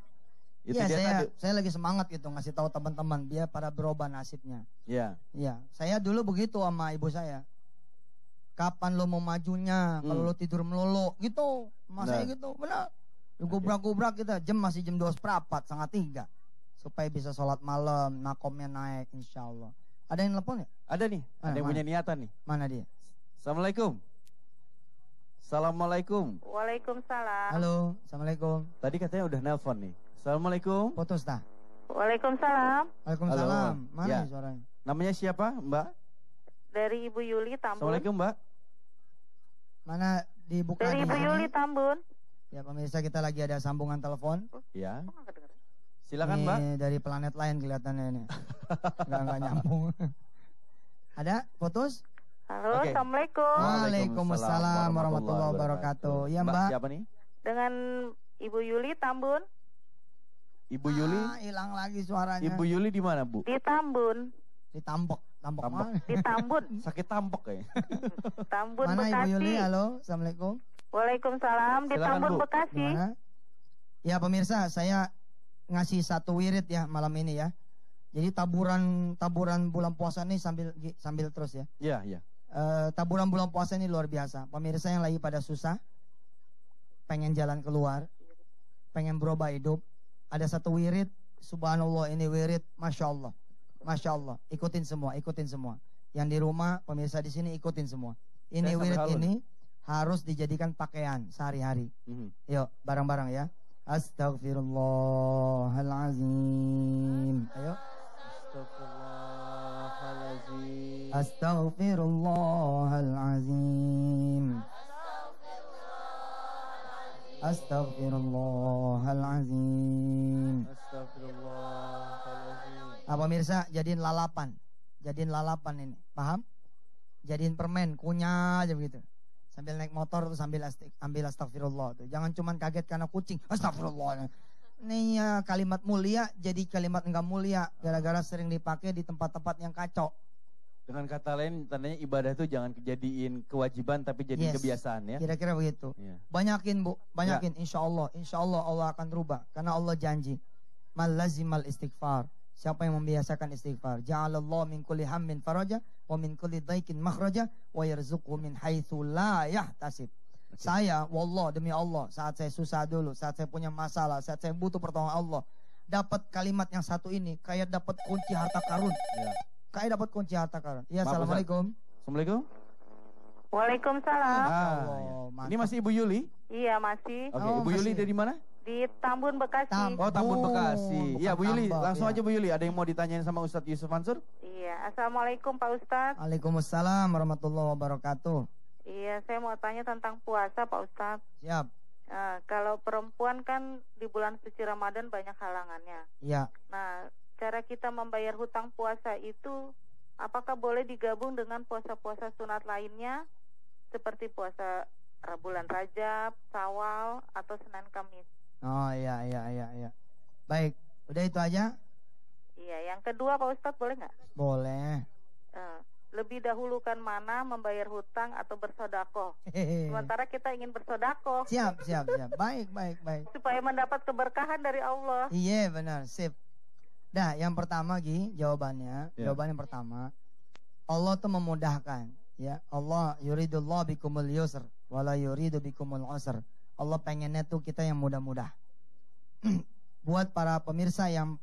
Itu Iya, dia tadi. saya lagi semangat gitu ngasih tahu teman-teman biar pada berubah nasibnya. Iya. Iya, saya dulu begitu sama ibu saya. Kapan lo mau majunya? Kalau lo tidur melulu gitu. Mas saya gitu, benar. Gubrak-gubrak kita, masih jam 2:15, 2:30. Supaya bisa sholat malam, makomnya naik insya Allah. Ada yang telepon ya? Ada nih, ada yang punya niatan nih. Mana dia? Assalamualaikum. Assalamualaikum. Waalaikumsalam. Halo, Assalamualaikum. Tadi katanya udah nelpon nih. Assalamualaikum. Putus dah. Waalaikumsalam. Waalaikumsalam. Halo. Mana Ya. nih suaranya? Namanya siapa, Mbak? Dari Ibu Yuli Tambun. Assalamualaikum, Mbak. Mana dibuka Dari di Ibu sini? Yuli Tambun. Ya pemirsa, kita lagi ada sambungan telepon. Ya. Kok nggak kedengeran? Silakan, Ini Mbak. dari planet lain kelihatannya ini. Enggak nyambung. Ada? Putus? Halo, Oke. Assalamualaikum. Waalaikumsalam warahmatullahi wabarakatuh. Ya, Mbak. Siapa nih? Dengan Ibu Yuli Tambun. Ibu Yuli. Hilang lagi suaranya. Ibu Yuli di mana, Bu? Di Tambun. Ditambok. Tambok Tambok. mana? Di Tambun. Sakit tampok kayaknya. Tambun Mana Ibu Bekasi. Yuli? Halo, Assalamualaikum. Waalaikumsalam. Di Silakan, Tambun Bu. Bekasi. Gimana? Ya pemirsa, saya ngasih satu wirid ya malam ini ya. Jadi taburan bulan puasa ini sambil terus ya. Iya, iya. Taburan bulan puasa ini luar biasa. Pemirsa yang lagi pada susah, pengen jalan keluar, pengen berubah hidup, ada satu wirid, subhanallah ini wirid, masya Allah, ikutin semua. Yang di rumah, pemirsa di sini ikutin semua. Ini Saya sampai wirid halu ini harus dijadikan pakaian sehari-hari. Yuk, bareng-bareng ya. Astaghfirullahalazim. Ayo. Astaghfirullahalazim. Astaghfirullahalazim. Pemirsa, jadiin lalapan ini, paham? Jadiin permen, kunyah aja begitu. Sambil naik motor tuh ambil astagfirullah tuh. Jangan cuman kaget karena kucing. Astagfirullah. Ini ya kalimat mulia jadi kalimat enggak mulia gara-gara sering dipakai di tempat-tempat yang kacau. Dengan kata lain, tandanya ibadah itu jangan jadiin kewajiban tapi jadi Yes. kebiasaan ya. Kira-kira begitu. Iya. Banyakin Bu, banyakin insya Allah Allah akan rubah. Karena Allah janji. Mal lazimal istighfar. Siapa yang membiasakan istighfar? Ja'alallahu min kulli hammin faraja wa min kulli dhaikin makhraja wa yarzuqhu min haitsu la yahtasib. Saya, wallah demi Allah, saat saya susah dulu, saat saya punya masalah, saat saya butuh pertolongan Allah, dapat kalimat yang satu ini kayak dapat kunci harta karun. Iya. Kayak dapat kunci harta karun. Ya, Maaf, assalamualaikum. Assalamualaikum. Waalaikumsalam. Ah, Allah, iya. mantap. Ini masih Ibu Yuli? Iya, masih. Oke, Oh, Ibu Yuli masih. dari mana? Di Tambun Bekasi. Oh, Tambun Bekasi. bukan Iya, Bu Yuli, Tambak, langsung ya. aja Bu Yuli. Ada yang mau ditanyain sama Ustadz Yusuf Mansur? Iya. Assalamualaikum Pak Ustadz. Waalaikumsalam warahmatullahi wabarakatuh. Iya, saya mau tanya tentang puasa Pak Ustadz. Siap. Kalau perempuan kan di bulan suci Ramadan banyak halangannya. Ya. Nah, cara kita membayar hutang puasa itu apakah boleh digabung dengan puasa-puasa sunat lainnya seperti puasa bulan Rajab, Syawal, atau Senin Kamis? Oh iya. Baik, udah itu aja? Iya, yang kedua Pak Ustadz boleh nggak? Boleh. Lebih dahulukan mana membayar hutang atau bersodakoh? Hehehe. Sementara kita ingin bersodakoh Siap. Baik. supaya mendapat keberkahan dari Allah. Iya benar, sip. Nah, yang pertama jawabannya, Ya. jawaban yang pertama, Allah tuh memudahkan, ya. Allah yuridullah bikumul yusr, wala yuridu bikumul usr. Allah pengennya tuh kita yang mudah-mudah. Buat para pemirsa yang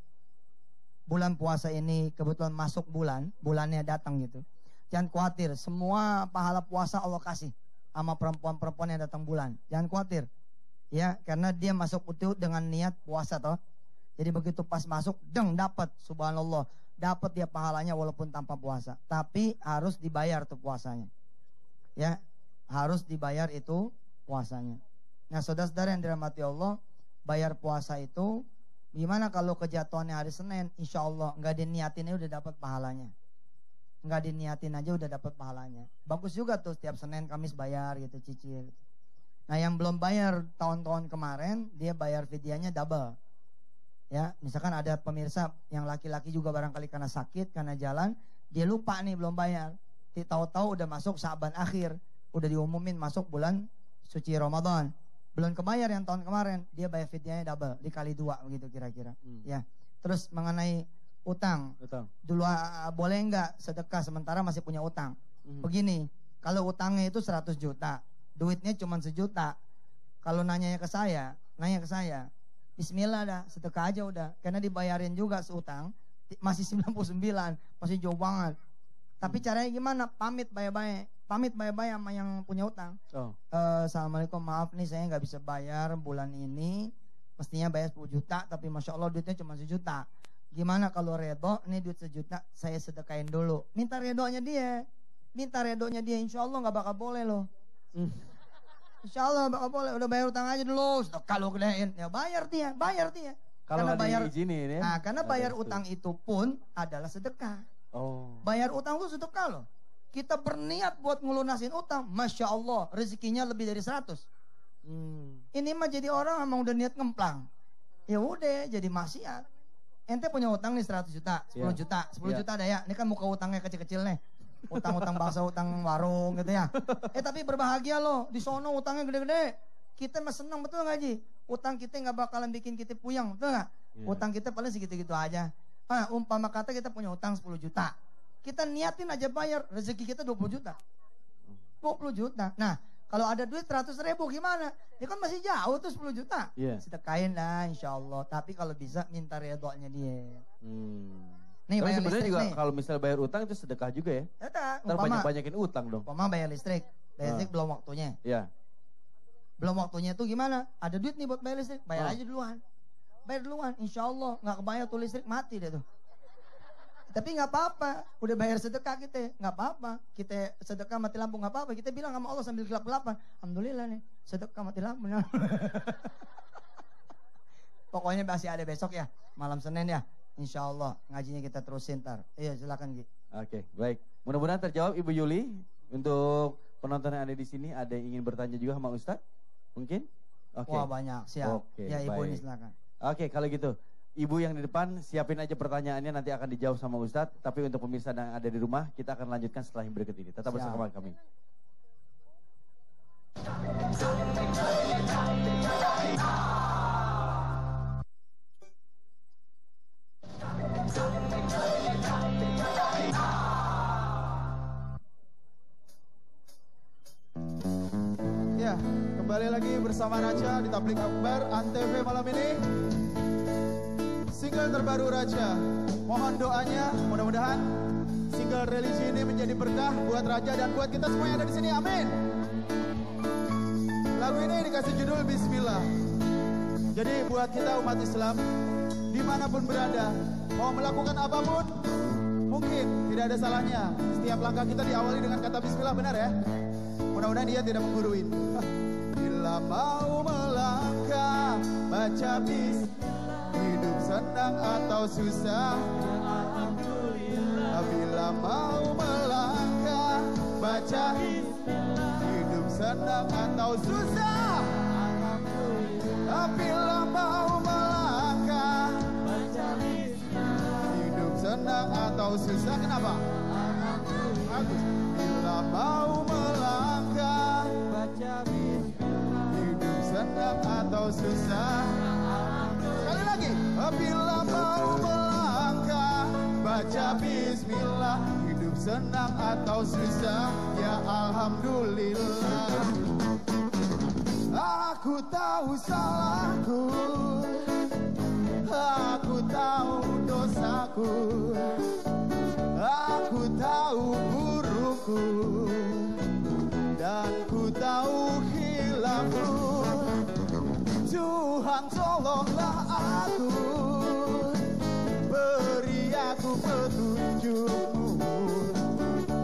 bulan puasa ini kebetulan masuk bulannya datang gitu. Jangan khawatir, semua pahala puasa Allah kasih sama perempuan-perempuan yang datang bulan. Jangan khawatir. Ya, karena dia masuk utuh dengan niat puasa toh. Jadi begitu pas masuk, dapat, subhanallah, dapat dia pahalanya walaupun tanpa puasa. Tapi harus dibayar tuh puasanya. Ya, harus dibayar itu puasanya. Nah, saudara-saudara yang dirahmati Allah, bayar puasa itu gimana kalau kejatuhannya hari Senin? Insya Allah nggak diniatin aja udah dapat pahalanya. Nggak diniatin aja udah dapat pahalanya. Bagus juga tuh setiap Senin Kamis bayar gitu, cicil. Nah, yang belum bayar tahun-tahun kemarin, dia bayar fidyahnya double. Ya, misalkan ada pemirsa yang laki-laki juga barangkali karena sakit, karena jalan, dia lupa nih belum bayar. Tahu-tahu udah masuk Sa'ban akhir, udah diumumin masuk bulan suci Ramadan. belum kebayar yang tahun kemarin, dia bayar fidyahnya double, dikali 2 begitu kira-kira. Ya. Terus mengenai utang. Dulu boleh enggak sedekah sementara masih punya utang? Begini, kalau utangnya itu 100 juta, duitnya cuma 1 juta. Kalau nanya ke saya, bismillah dah, sedekah aja udah. Karena dibayarin juga seutang, masih 99, masih jauh banget. Tapi caranya gimana? Pamit baik-baik sama yang punya utang. Assalamualaikum, maaf nih saya nggak bisa bayar bulan ini, mestinya bayar 10 juta, tapi masya Allah duitnya cuma 1 juta. Gimana kalau redo, nih duit 1 juta saya sedekain dulu. Minta redonya dia, insya Allah nggak bakal boleh loh. Insya Allah bakal boleh. Udah bayar utang aja dulu, kalau gedein ya bayar dia. Kalau nggak diizinin ya. Nah, karena bayar utang itu pun adalah sedekah. Bayar utang itu sedekah loh. Kita berniat buat ngelunasin utang, masya Allah rezekinya lebih dari 100. Ini mah jadi orang emang udah niat ngemplang. Ya udah jadi maksiat. Ente punya utang nih 100 juta, 10 juta, 10 juta ada ya. Ini kan muka utangnya kecil-kecil nih. Utang-utang bakso, utang warung gitu ya. Tapi berbahagia loh, di sono utangnya gede-gede. Kita mah senang, betul gak Ji? Utang kita gak bakalan bikin kita puyeng, betul gak? Utang kita paling segitu-gitu aja. Umpama kata kita punya utang 10 juta. Kita niatin aja bayar, rezeki kita 20 juta. 20 juta. Nah, kalau ada duit 100 ribu gimana? Ya kan masih jauh tuh 10 juta. Sedekain lah insya Allah. Tapi kalau bisa minta redonya dia. Nih, tapi sebenarnya juga nih, kalau misalnya bayar utang itu sedekah juga ya. Ntar banyak-banyakin utang dong. Umpama bayar listrik. Bayar listrik belum waktunya. Belum waktunya tuh gimana? Ada duit nih buat bayar listrik. Bayar aja duluan. Bayar duluan, insya Allah nggak kebayar tuh listrik mati deh tuh. Tapi nggak apa-apa, udah bayar sedekah kita, nggak apa-apa. Kita sedekah mati lampu nggak apa-apa. Kita bilang sama Allah sambil gelap-gelapan, alhamdulillah nih sedekah mati lampu. Pokoknya masih ada besok ya, malam Senin ya, insya Allah ngajinya kita terusin ntar. Iya silakan Gi. Oke, baik. Mudah-mudahan terjawab Ibu Yuli. Untuk penonton yang ada di sini, ada yang ingin bertanya juga sama Ustadz? Mungkin? Wah banyak, siap. Ya Ibu ini silakan. Oke, kalau gitu Ibu yang di depan siapin aja pertanyaannya, nanti akan dijawab sama Ustadz. Tapi untuk pemirsa yang ada di rumah, kita akan lanjutkan setelah yang berikut ini. Tetap bersama kami. Ya, kembali lagi bersama Raja di Tablik Akbar Antv malam ini. Single terbaru Raja, mohon doanya, mudah-mudahan single religi ini menjadi berkah buat Raja dan buat kita semua yang ada di sini. Amin. Lagu ini dikasih judul Bismillah. Jadi buat kita umat Islam, dimanapun berada, mau melakukan apapun, mungkin tidak ada salahnya setiap langkah kita diawali dengan kata Bismillah, benar ya? Mudah-mudahan dia tidak mengguruin. Bila mau melangkah, baca Bismillah. Hidup senang atau susah, alhamdulillah. Bila mau melangkah, baca Bismillah. Hidup senang atau susah, alhamdulillah. Bila mau melangkah, baca Bismillah. Hidup senang atau susah, kenapa? Alhamdulillah. Bila mau melangkah, baca Bismillah. Hidup senang atau susah. Sekali lagi. Bila mau melangkah, baca Bismillah. Hidup senang atau susah, ya alhamdulillah. Aku tahu salahku, aku tahu dosaku, aku tahu burukku, dan ku tahu hilafku. Tuhan tolonglah aku, beri aku petunjukmu,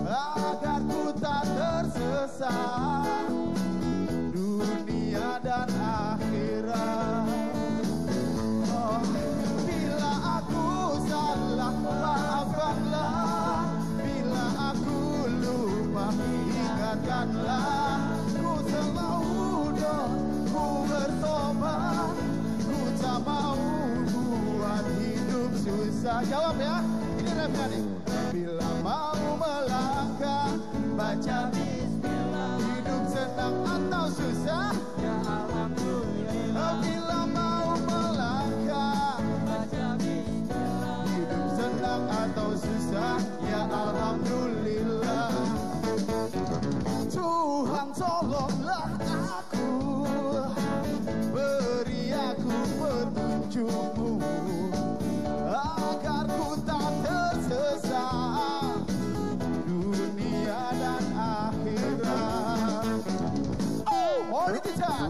agar ku tak tersesat dunia dan akhirat. Oh, bila aku salah, maafkanlah. Bila aku lupa, ingatkanlah. Ku selalu ku bertobat, ku tak mau buat hidup susah. Jawab ya, ini refnya nih. Bila mau melangkah, baca Bismillah. Hidup senang atau susah, ya alhamdulillah. Bila mau melangkah, baca bismillah. Hidup senang atau susah, ya alhamdulillah. Tuhan tolonglah aku, beri aku petunjuk-Mu, agar ku tak tersesat dunia dan akhirat. Oh, holy kita.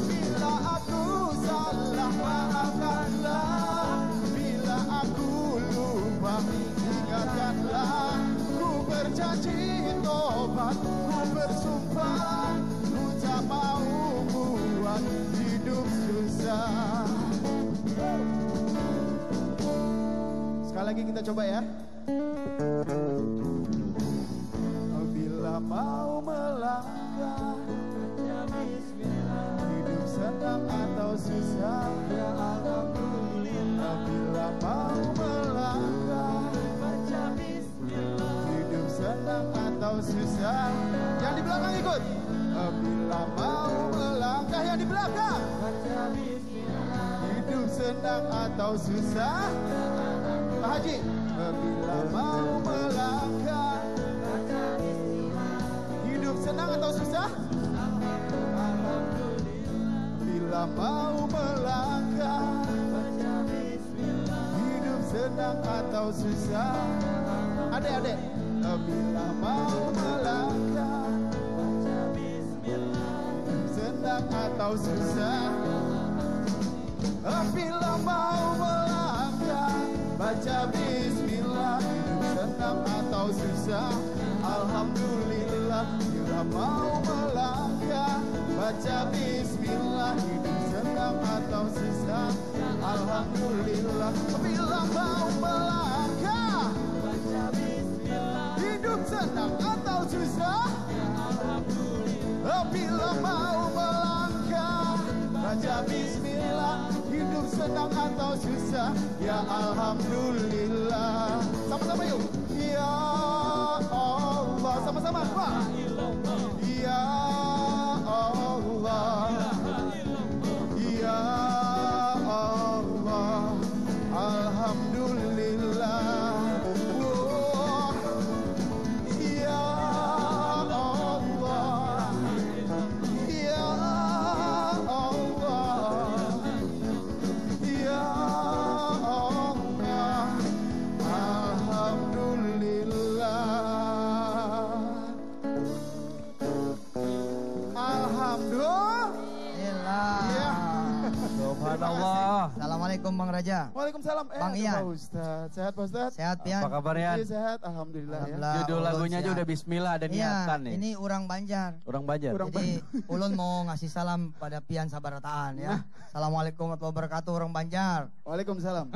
Bila aku salah maafkanlah, bila aku lupa ingatkanlah. Ku berjanji tobat, ku bersumpah, ku tak mau buat hidup susah. Sekali lagi kita coba ya. Bila mau melangkah, hidup senang atau susah, ya alhamdulillah. Bila mau melangkah, baca bismillah. Hidup senang atau susah, yang di belakang ikut. Bila mau melangkah, yang di belakang baca bismillah. Hidup senang atau susah, Pak Haji. Bila mau melangkah, baca bismillah. Hidup senang atau susah? Bila mau melangkah, baca bismillah. Hidup senang atau susah? Adik-adik. Bila mau melangkah, baca bismillah. Hidup senang atau susah? Bila mau melangkah, baca bismillah. Hidup senang atau susah? Alhamdulillah. Bila mau melangkah, baca bismillah. Hidup senang atau susah? Alhamdulillah. Bila mau melangkah, baca bismillah. Hidup senang atau susah? Alhamdulillah. Bila mau melangkah, baca bismillah. Hidup senang atau susah? Ya alhamdulillah. Sama-sama yuk. Ya Allah, sama-sama. Wah. Ya Allah, ya Allah, alhamdulillah. Oh, ya Allah, ya Allah, ya Allah, alhamdulillah. Subhanallah. Assalamualaikum Bang Raja. Waalaikumsalam. Bang Ian. Pak Ustaz. Sehat Pak Ustaz? Sehat Pian. Apa kabarnya? Iya, sehat. Alhamdulillah, ya. Judul lagunya aja udah bismillah, ada niatan nih. Ini Urang Banjar. Orang Banjar. Jadi Ulun mau ngasih salam pada Pian Sabarataan ya. Assalamualaikum warahmatullahi wabarakatuh Urang Banjar. Waalaikumsalam.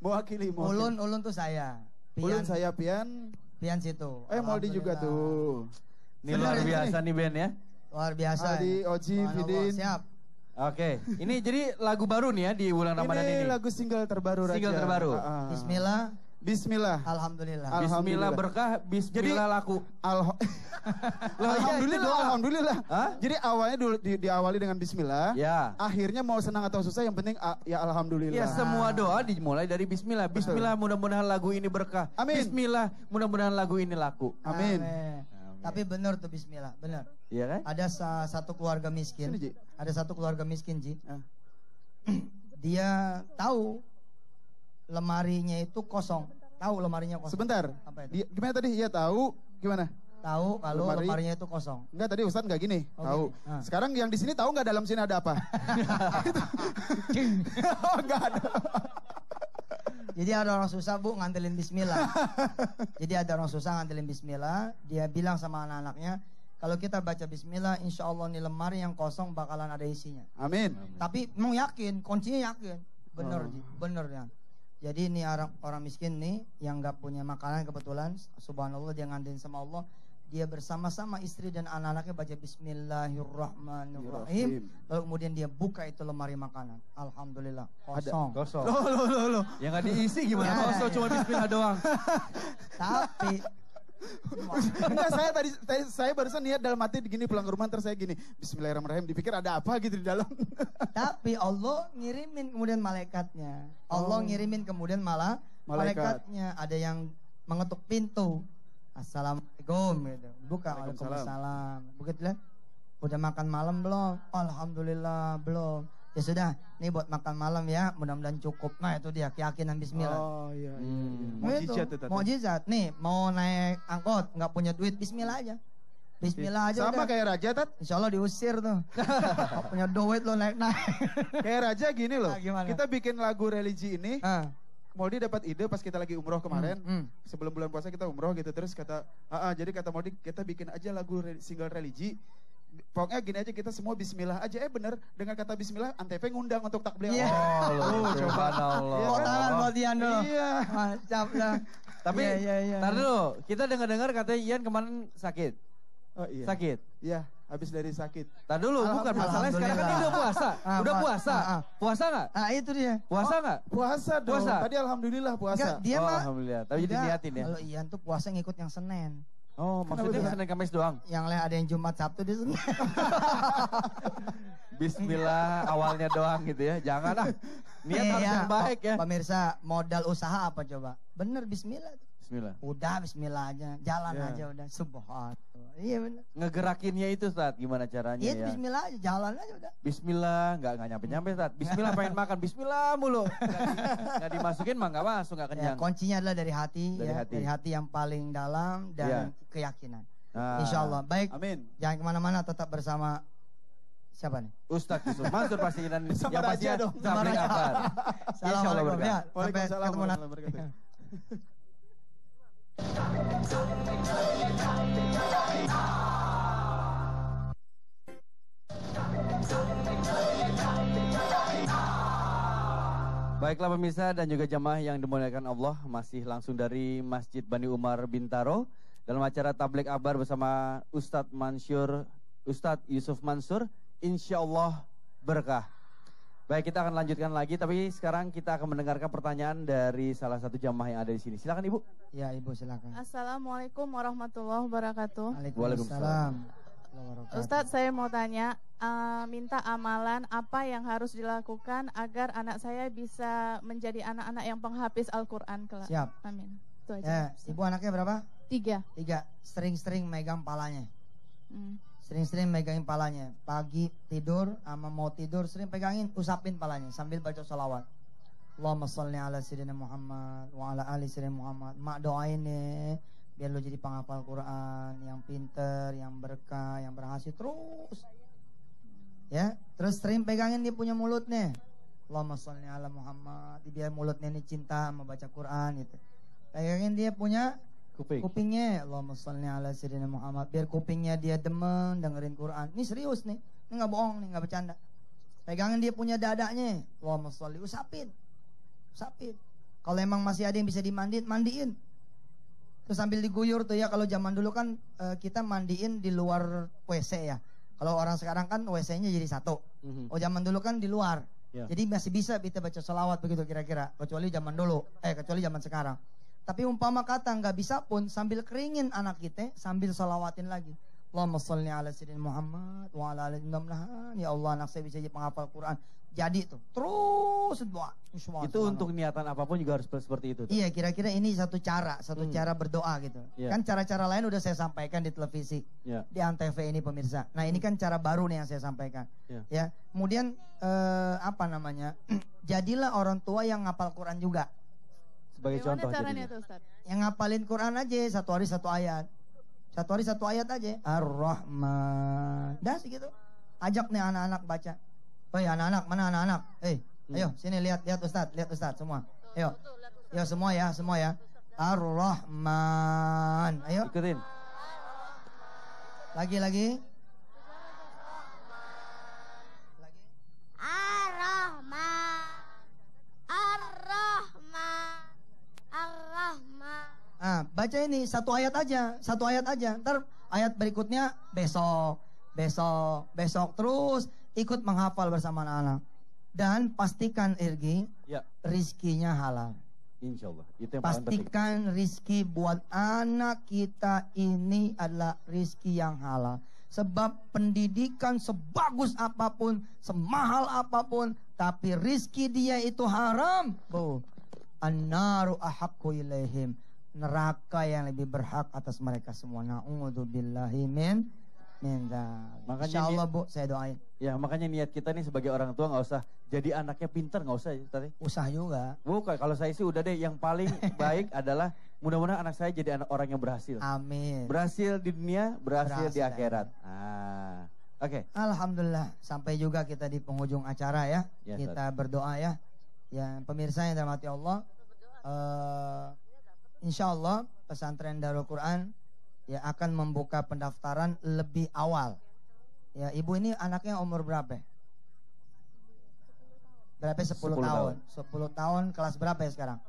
Mewakili. Ulun tuh saya. Ulun saya Pian. Pian situ. Moldi juga tuh. Ini luar biasa nih Ben ya. Luar biasa. Aldi, Oji, Fidin. Siap. Oke, ini jadi lagu baru nih ya di bulan Ramadan ini. Ini lagu single terbaru Raja. Single terbaru. Bismillah. Bismillah. Alhamdulillah. Bismillah berkah, bismillah laku. Alhamdulillah, doa alhamdulillah. Hah? Jadi awalnya dulu diawali dengan bismillah. Ya. Akhirnya mau senang atau susah yang penting ya alhamdulillah. Ya, semua doa dimulai dari bismillah. Bismillah, mudah-mudahan lagu ini berkah. Amin. Bismillah, mudah-mudahan lagu ini laku. Amin. Tapi benar tuh bismillah, benar. Iya kan? Ada satu keluarga miskin. Sini, Ji. Ada satu keluarga miskin, Ji. Dia tahu lemarinya itu kosong. Tahu lemarinya kosong. Sebentar. Apa itu? Gimana tadi? Iya tahu. Gimana? Tahu kalau lemarinya itu kosong. Enggak, tadi Ustadz enggak gini. Oh, tahu. gini. Ah. Sekarang yang di sini tahu enggak dalam sini ada apa? Oh, enggak ada. Jadi ada orang susah bu ngandelin bismillah. Jadi ada orang susah ngandelin bismillah. Dia bilang sama anak-anaknya, kalau kita baca bismillah, insya Allah nih lemari yang kosong bakalan ada isinya. Amin. Tapi mau yakin, kuncinya yakin. Bener, bener ya. Jadi ini orang miskin nih yang nggak punya makanan kebetulan, subhanallah dia ngandelin sama Allah. dia bersama-sama istri dan anak-anaknya baca Bismillahirrahmanirrahim. Lalu kemudian dia buka itu lemari makanan. Alhamdulillah kosong. Kosong. Loh. Yang nggak diisi gimana? Kosong cuma Bismillah doang. Tapi Enggak, saya barusan niat dalam hati gini, pulang ke rumah terus saya gini, Bismillahirrahmanirrahim, dipikir ada apa gitu di dalam. tapi Allah ngirimin kemudian malaikatnya. Allah ngirimin kemudian malaikatnya. Ada yang mengetuk pintu. Assalamualaikum gitu. Buka, waalaikumsalam. Begitu lah. Udah makan malam belum? Alhamdulillah belum. Ya sudah, nih buat makan malam ya, mudah-mudahan cukup. Nah itu dia keyakinan Bismillah. Oh iya. Mujizat itu. Mujizat. Nih mau naik angkot nggak punya duit, Bismillah aja. Bismillah aja. Sama udah. kayak raja, Tat. Insya Allah diusir tuh. Gak punya duit lo naik. Kayak raja gini loh. Gimana? Kita bikin lagu religi ini. Moldi dapat ide pas kita lagi umroh kemarin. Sebelum bulan puasa kita umroh gitu, terus kata jadi kata Moldi kita bikin aja lagu single religi. Pokoknya gini aja, kita semua Bismillah aja. Bener, dengan kata Bismillah Antv ngundang untuk takbir. Coba Allah. Kok tangan buat Ian dulu. Iya. Macam lah. Tapi tar dulu, kita dengar-dengar katanya Ian kemarin sakit. Oh iya. Sakit. Iya, habis dari sakit. Tar dulu, bukan masalahnya sekarang kan dia udah puasa. Udah puasa. Puasa nggak? Ah itu dia. Puasa nggak? Puasa dong. Puasa. Tadi alhamdulillah puasa. Enggak, dia mah. Alhamdulillah. Tapi diniatin ya. Kalau Ian tuh puasa ngikut yang Senin. Oh, maksudnya Senin Kamis doang? Yang lain ada yang Jumat Sabtu di Senin. Bismillah awalnya doang gitu ya. Jangan lah. Niat harus yang baik ya. Pemirsa, modal usaha apa coba? Bener Bismillah. Bismillah. Udah Bismillah aja. Jalan aja udah. Subhanallah. Iya bener. Ngegerakinnya itu saat gimana caranya ya? Bismillah aja. Jalan aja udah. Bismillah. Nggak nyampe-nyampe saat. Bismillah pengen makan. Bismillah mulu. Nggak dimasukin mah nggak masuk. Nggak kenyang. Kuncinya adalah dari hati. Dari hati yang paling dalam. Dan keyakinan. Insya Allah. Baik. Amin. Jangan kemana-mana. Tetap bersama siapa nih? Ustadz Yusuf Mansur pasti dan sama yang Raja dong. Sama Raja. Assalamualaikum ya. Sampai ketemu nanti. Baiklah pemirsa dan juga jamaah yang dimuliakan Allah, masih langsung dari Masjid Bani Umar Bintaro dalam acara Tabligh Akbar bersama Ustadz Yusuf Mansur. Insya Allah berkah. Baik, kita akan lanjutkan lagi, tapi sekarang kita akan mendengarkan pertanyaan dari salah satu jamaah yang ada di sini. Silakan Ibu. Ya Ibu silakan. Assalamualaikum warahmatullahi wabarakatuh. Waalaikumsalam. Ustadz, saya mau tanya, minta amalan apa yang harus dilakukan agar anak saya bisa menjadi anak-anak yang penghabis Al-Quran kelak. Siap. Amin. Itu aja. Ibu anaknya berapa? 3. Sering-sering megang palanya. Sering-sering megangin palanya. Pagi tidur, sama mau tidur, sering pegangin, usapin palanya sambil baca sholawat. Allahumma salli ala sayyidina Muhammad wa ala ali sayyidina Muhammad. Mak doain nih biar lo jadi penghafal Quran yang pinter, yang berkah, yang berhasil terus. Ya, terus sering pegangin dia punya mulut nih. Allahumma sholli ala Muhammad, biar mulutnya ini cinta membaca Quran gitu. Pegangin dia punya kupingnya. Allahumma sholli ala sayyidina Muhammad, biar kupingnya dia demen dengerin Quran. Ini serius nih. Ini enggak bohong nih, enggak bercanda. Pegangin dia punya dadanya. Allahumma sholli, usapin. Kalau emang masih ada yang bisa mandiin. Terus sambil diguyur tuh ya, kalau zaman dulu kan kita mandiin di luar WC ya. Kalau orang sekarang kan WC-nya jadi satu. Oh zaman dulu kan di luar. Jadi masih bisa kita baca sholawat begitu kira-kira. Kecuali zaman dulu, kecuali zaman sekarang. Tapi umpama kata nggak bisa pun sambil keringin anak kita, sambil sholawatin lagi. Allahumma sholli ala sayyidina Muhammad wa ala ali Muhammad. Ya Allah, anak saya bisa jadi penghafal Quran. Jadi tuh terus doa. Itu untuk niatan apapun juga harus seperti itu. Iya, kira-kira ini satu cara berdoa gitu. Kan cara-cara lain udah saya sampaikan di televisi, di Antv ini pemirsa. Nah ini kan cara baru nih yang saya sampaikan. Ya, kemudian jadilah orang tua yang ngapal Quran juga. Sebagai contoh caranya tuh, Ustaz? Yang ngapalin Quran aja satu hari satu ayat. Satu hari satu ayat aja. Ar-Rahman. Dah segitu. Ajak nih anak-anak baca. Hei anak-anak, mana anak-anak? Ayo sini lihat Ustaz semua. Ayo semua ya. Ar-Rahman. Ayo. Ikutin. Lagi. baca ini satu ayat aja. Ntar ayat berikutnya besok terus ikut menghafal bersama anak-anak. Dan pastikan Irgi, Ya. rizkinya halal. Insya Allah. Itu yang paling penting. Pastikan rizki buat anak kita ini adalah rizki yang halal. Sebab pendidikan sebagus apapun, semahal apapun, tapi rizki dia itu haram. An-naru ahaqqu ilaihim. Neraka yang lebih berhak atas mereka semua. Na'udzubillahi min dzalik. Makanya Insyaallah Bu, saya doain. Ya, makanya niat kita nih sebagai orang tua nggak usah jadi anaknya pintar, nggak usah ya Ustaz. Usah juga. Bukan, kalau saya sih udah deh, yang paling baik adalah mudah-mudahan anak saya jadi anak orang yang berhasil. Amin. Berhasil di dunia, berhasil di Berhasil akhirat. Oke. Alhamdulillah, sampai juga kita di penghujung acara ya. Ya, Kita berdoa ya. Ya, pemirsa yang dirahmati Allah. Insya Allah pesantren Darul Quran ya akan membuka pendaftaran lebih awal. Ya, ibu ini anaknya umur berapa? Berapa? 10 tahun. 10 tahun kelas berapa ya sekarang?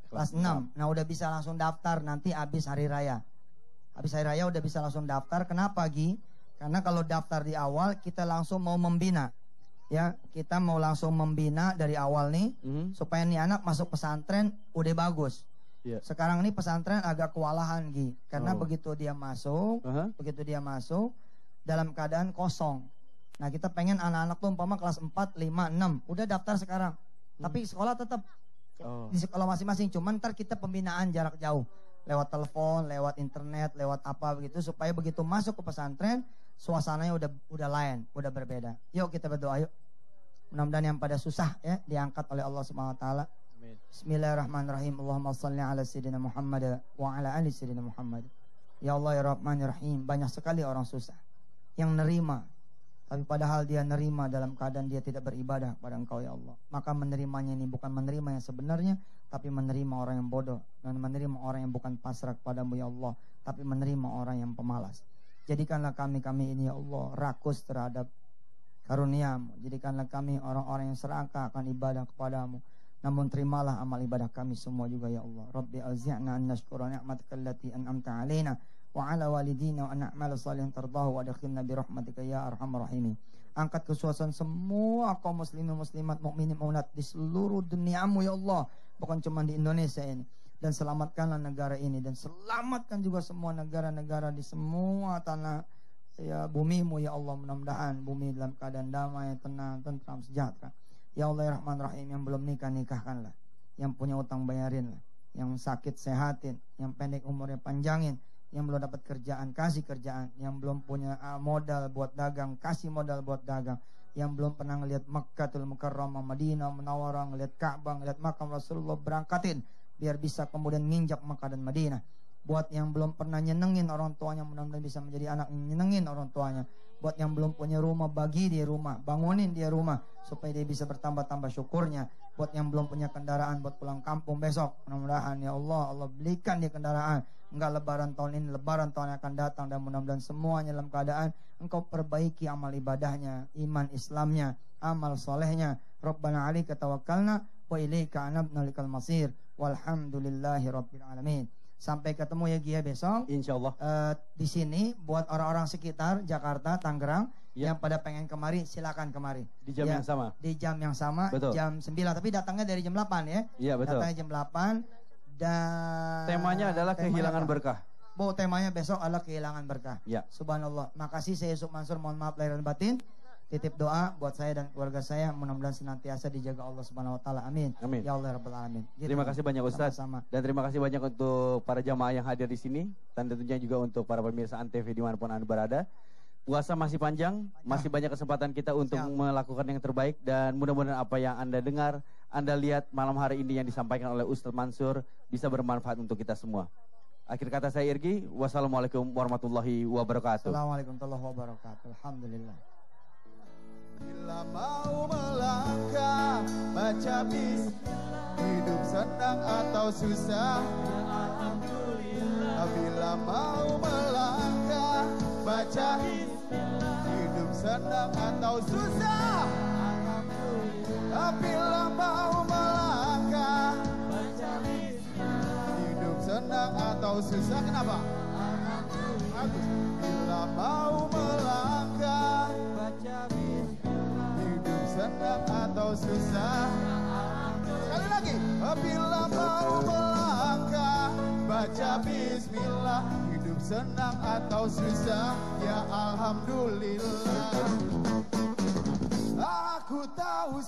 Kelas 6. Nah, udah bisa langsung daftar nanti habis hari raya. Habis hari raya udah bisa langsung daftar. Kenapa, Gi? Karena kalau daftar di awal kita langsung mau membina. Ya, kita mau langsung membina dari awal nih supaya nih anak masuk pesantren udah bagus. Yeah. Sekarang ini pesantren agak kewalahan, Gi. Karena begitu dia masuk, dalam keadaan kosong. Nah, kita pengen anak-anak tuh umpama kelas 4, 5, 6 udah daftar sekarang. Tapi sekolah tetap di sekolah masing-masing, cuman ntar kita pembinaan jarak jauh lewat telepon, lewat internet, lewat apa begitu supaya begitu masuk ke pesantren suasananya udah lain, udah berbeda. Yuk kita berdoa yuk. Mudah-mudahan yang pada susah ya diangkat oleh Allah Subhanahu wa taala. Bismillahirrahmanirrahim. Allahumma shalli ala sayyidina Muhammad wa ala ali sayyidina Muhammad. Ya Allah ya Rahman ya Rahim, banyak sekali orang susah yang nerima, tapi padahal dia nerima dalam keadaan dia tidak beribadah pada Engkau ya Allah. Maka menerimanya ini bukan menerima yang sebenarnya, tapi menerima orang yang bodoh, dan menerima orang yang bukan pasrah kepadamu ya Allah, tapi menerima orang yang pemalas. Jadikanlah kami ini ya Allah rakus terhadap karunia-Mu. Jadikanlah kami orang-orang yang serakah akan ibadah kepadamu. Namun terimalah amal ibadah kami semua juga ya Allah. Rabbi auzi'na an nashkura ni'mataka allati an'amta 'alaina wa 'ala walidina wa an na'mala salihan tardahu wa adkhilna bi rahmatika ya arhamar rahimin. Angkat kesusahan semua kaum muslimin muslimat mukminin mukminat di seluruh dunia-Mu ya Allah, bukan cuma di Indonesia ini. Dan selamatkanlah negara ini, dan selamatkan juga semua negara-negara di semua tanah ya bumi-Mu ya Allah. Mudah-mudahan bumi dalam keadaan damai, tenang, tentram, sejahtera. Ya Allah ya Rahman Rahim, yang belum nikah nikahkanlah, yang punya utang bayarinlah, yang sakit sehatin, yang pendek umurnya panjangin, yang belum dapat kerjaan kasih kerjaan, yang belum punya modal buat dagang kasih modal buat dagang, yang belum pernah ngelihat Makkatul Mukarramah, Madinah Munawwarah, ngelihat Ka'bah, ngelihat makam Rasulullah, berangkatin biar bisa kemudian nginjak Makkah dan Madinah. Buat yang belum pernah nyenengin orang tuanya, mudah-mudahan bisa menjadi anak yang nyenengin orang tuanya. Buat yang belum punya rumah, bagi dia rumah, bangunin dia rumah supaya dia bisa bertambah-tambah syukurnya. Buat yang belum punya kendaraan buat pulang kampung besok, mudah-mudahan ya Allah belikan dia kendaraan. Enggak lebaran tahun ini, lebaran tahun yang akan datang, dan mudah-mudahan semuanya dalam keadaan Engkau perbaiki amal ibadahnya, iman Islamnya, amal solehnya. Rabbana 'alaika tawakkalna wa ilaika anabna likal masir. Walhamdulillahi rabbil alamin. Sampai ketemu ya Gia besok. Insyaallah. Di sini buat orang-orang sekitar Jakarta, Tangerang yang pada pengen kemari, silakan kemari. Di jam yang sama. Di jam yang sama, betul. Jam 9. Tapi datangnya dari jam 8 ya. Iya betul. Datangnya jam 8 dan temanya adalah kehilangan berkah. Bu, temanya besok adalah kehilangan berkah. Ya. Subhanallah. Makasih saya Yusuf Mansur, mohon maaf lahir dan batin. Titip doa buat saya dan keluarga saya, mudah-mudahan senantiasa dijaga Allah Subhanahu wa taala. Amin. Amin. Ya Allah rabbal alamin. Gitu. Terima kasih banyak Ustaz. Sama-sama. Dan terima kasih banyak untuk para jamaah yang hadir di sini, dan tentunya juga untuk para pemirsa Antv dimanapun Anda berada. Puasa masih panjang, masih banyak kesempatan kita untuk melakukan yang terbaik, dan mudah-mudahan apa yang Anda dengar, Anda lihat malam hari ini yang disampaikan oleh Ustaz Mansur bisa bermanfaat untuk kita semua. Akhir kata saya Irgi, wassalamualaikum warahmatullahi wabarakatuh. Assalamualaikum warahmatullahi wabarakatuh. Alhamdulillah. Bila mau melangkah, baca bismillah. Hidup senang atau susah, alhamdulillah. Bila mau melangkah, baca bismillah. Hidup senang atau susah, alhamdulillah. Bila mau melangkah, baca bismillah. Hidup senang senang atau susah, kenapa? Bagus. Bila mau melangkah, baca bismillah. Hidup senang atau susah? Sekali lagi. Bila mau melangkah, baca bismillah. Hidup senang atau susah? Ya alhamdulillah. Aku tahu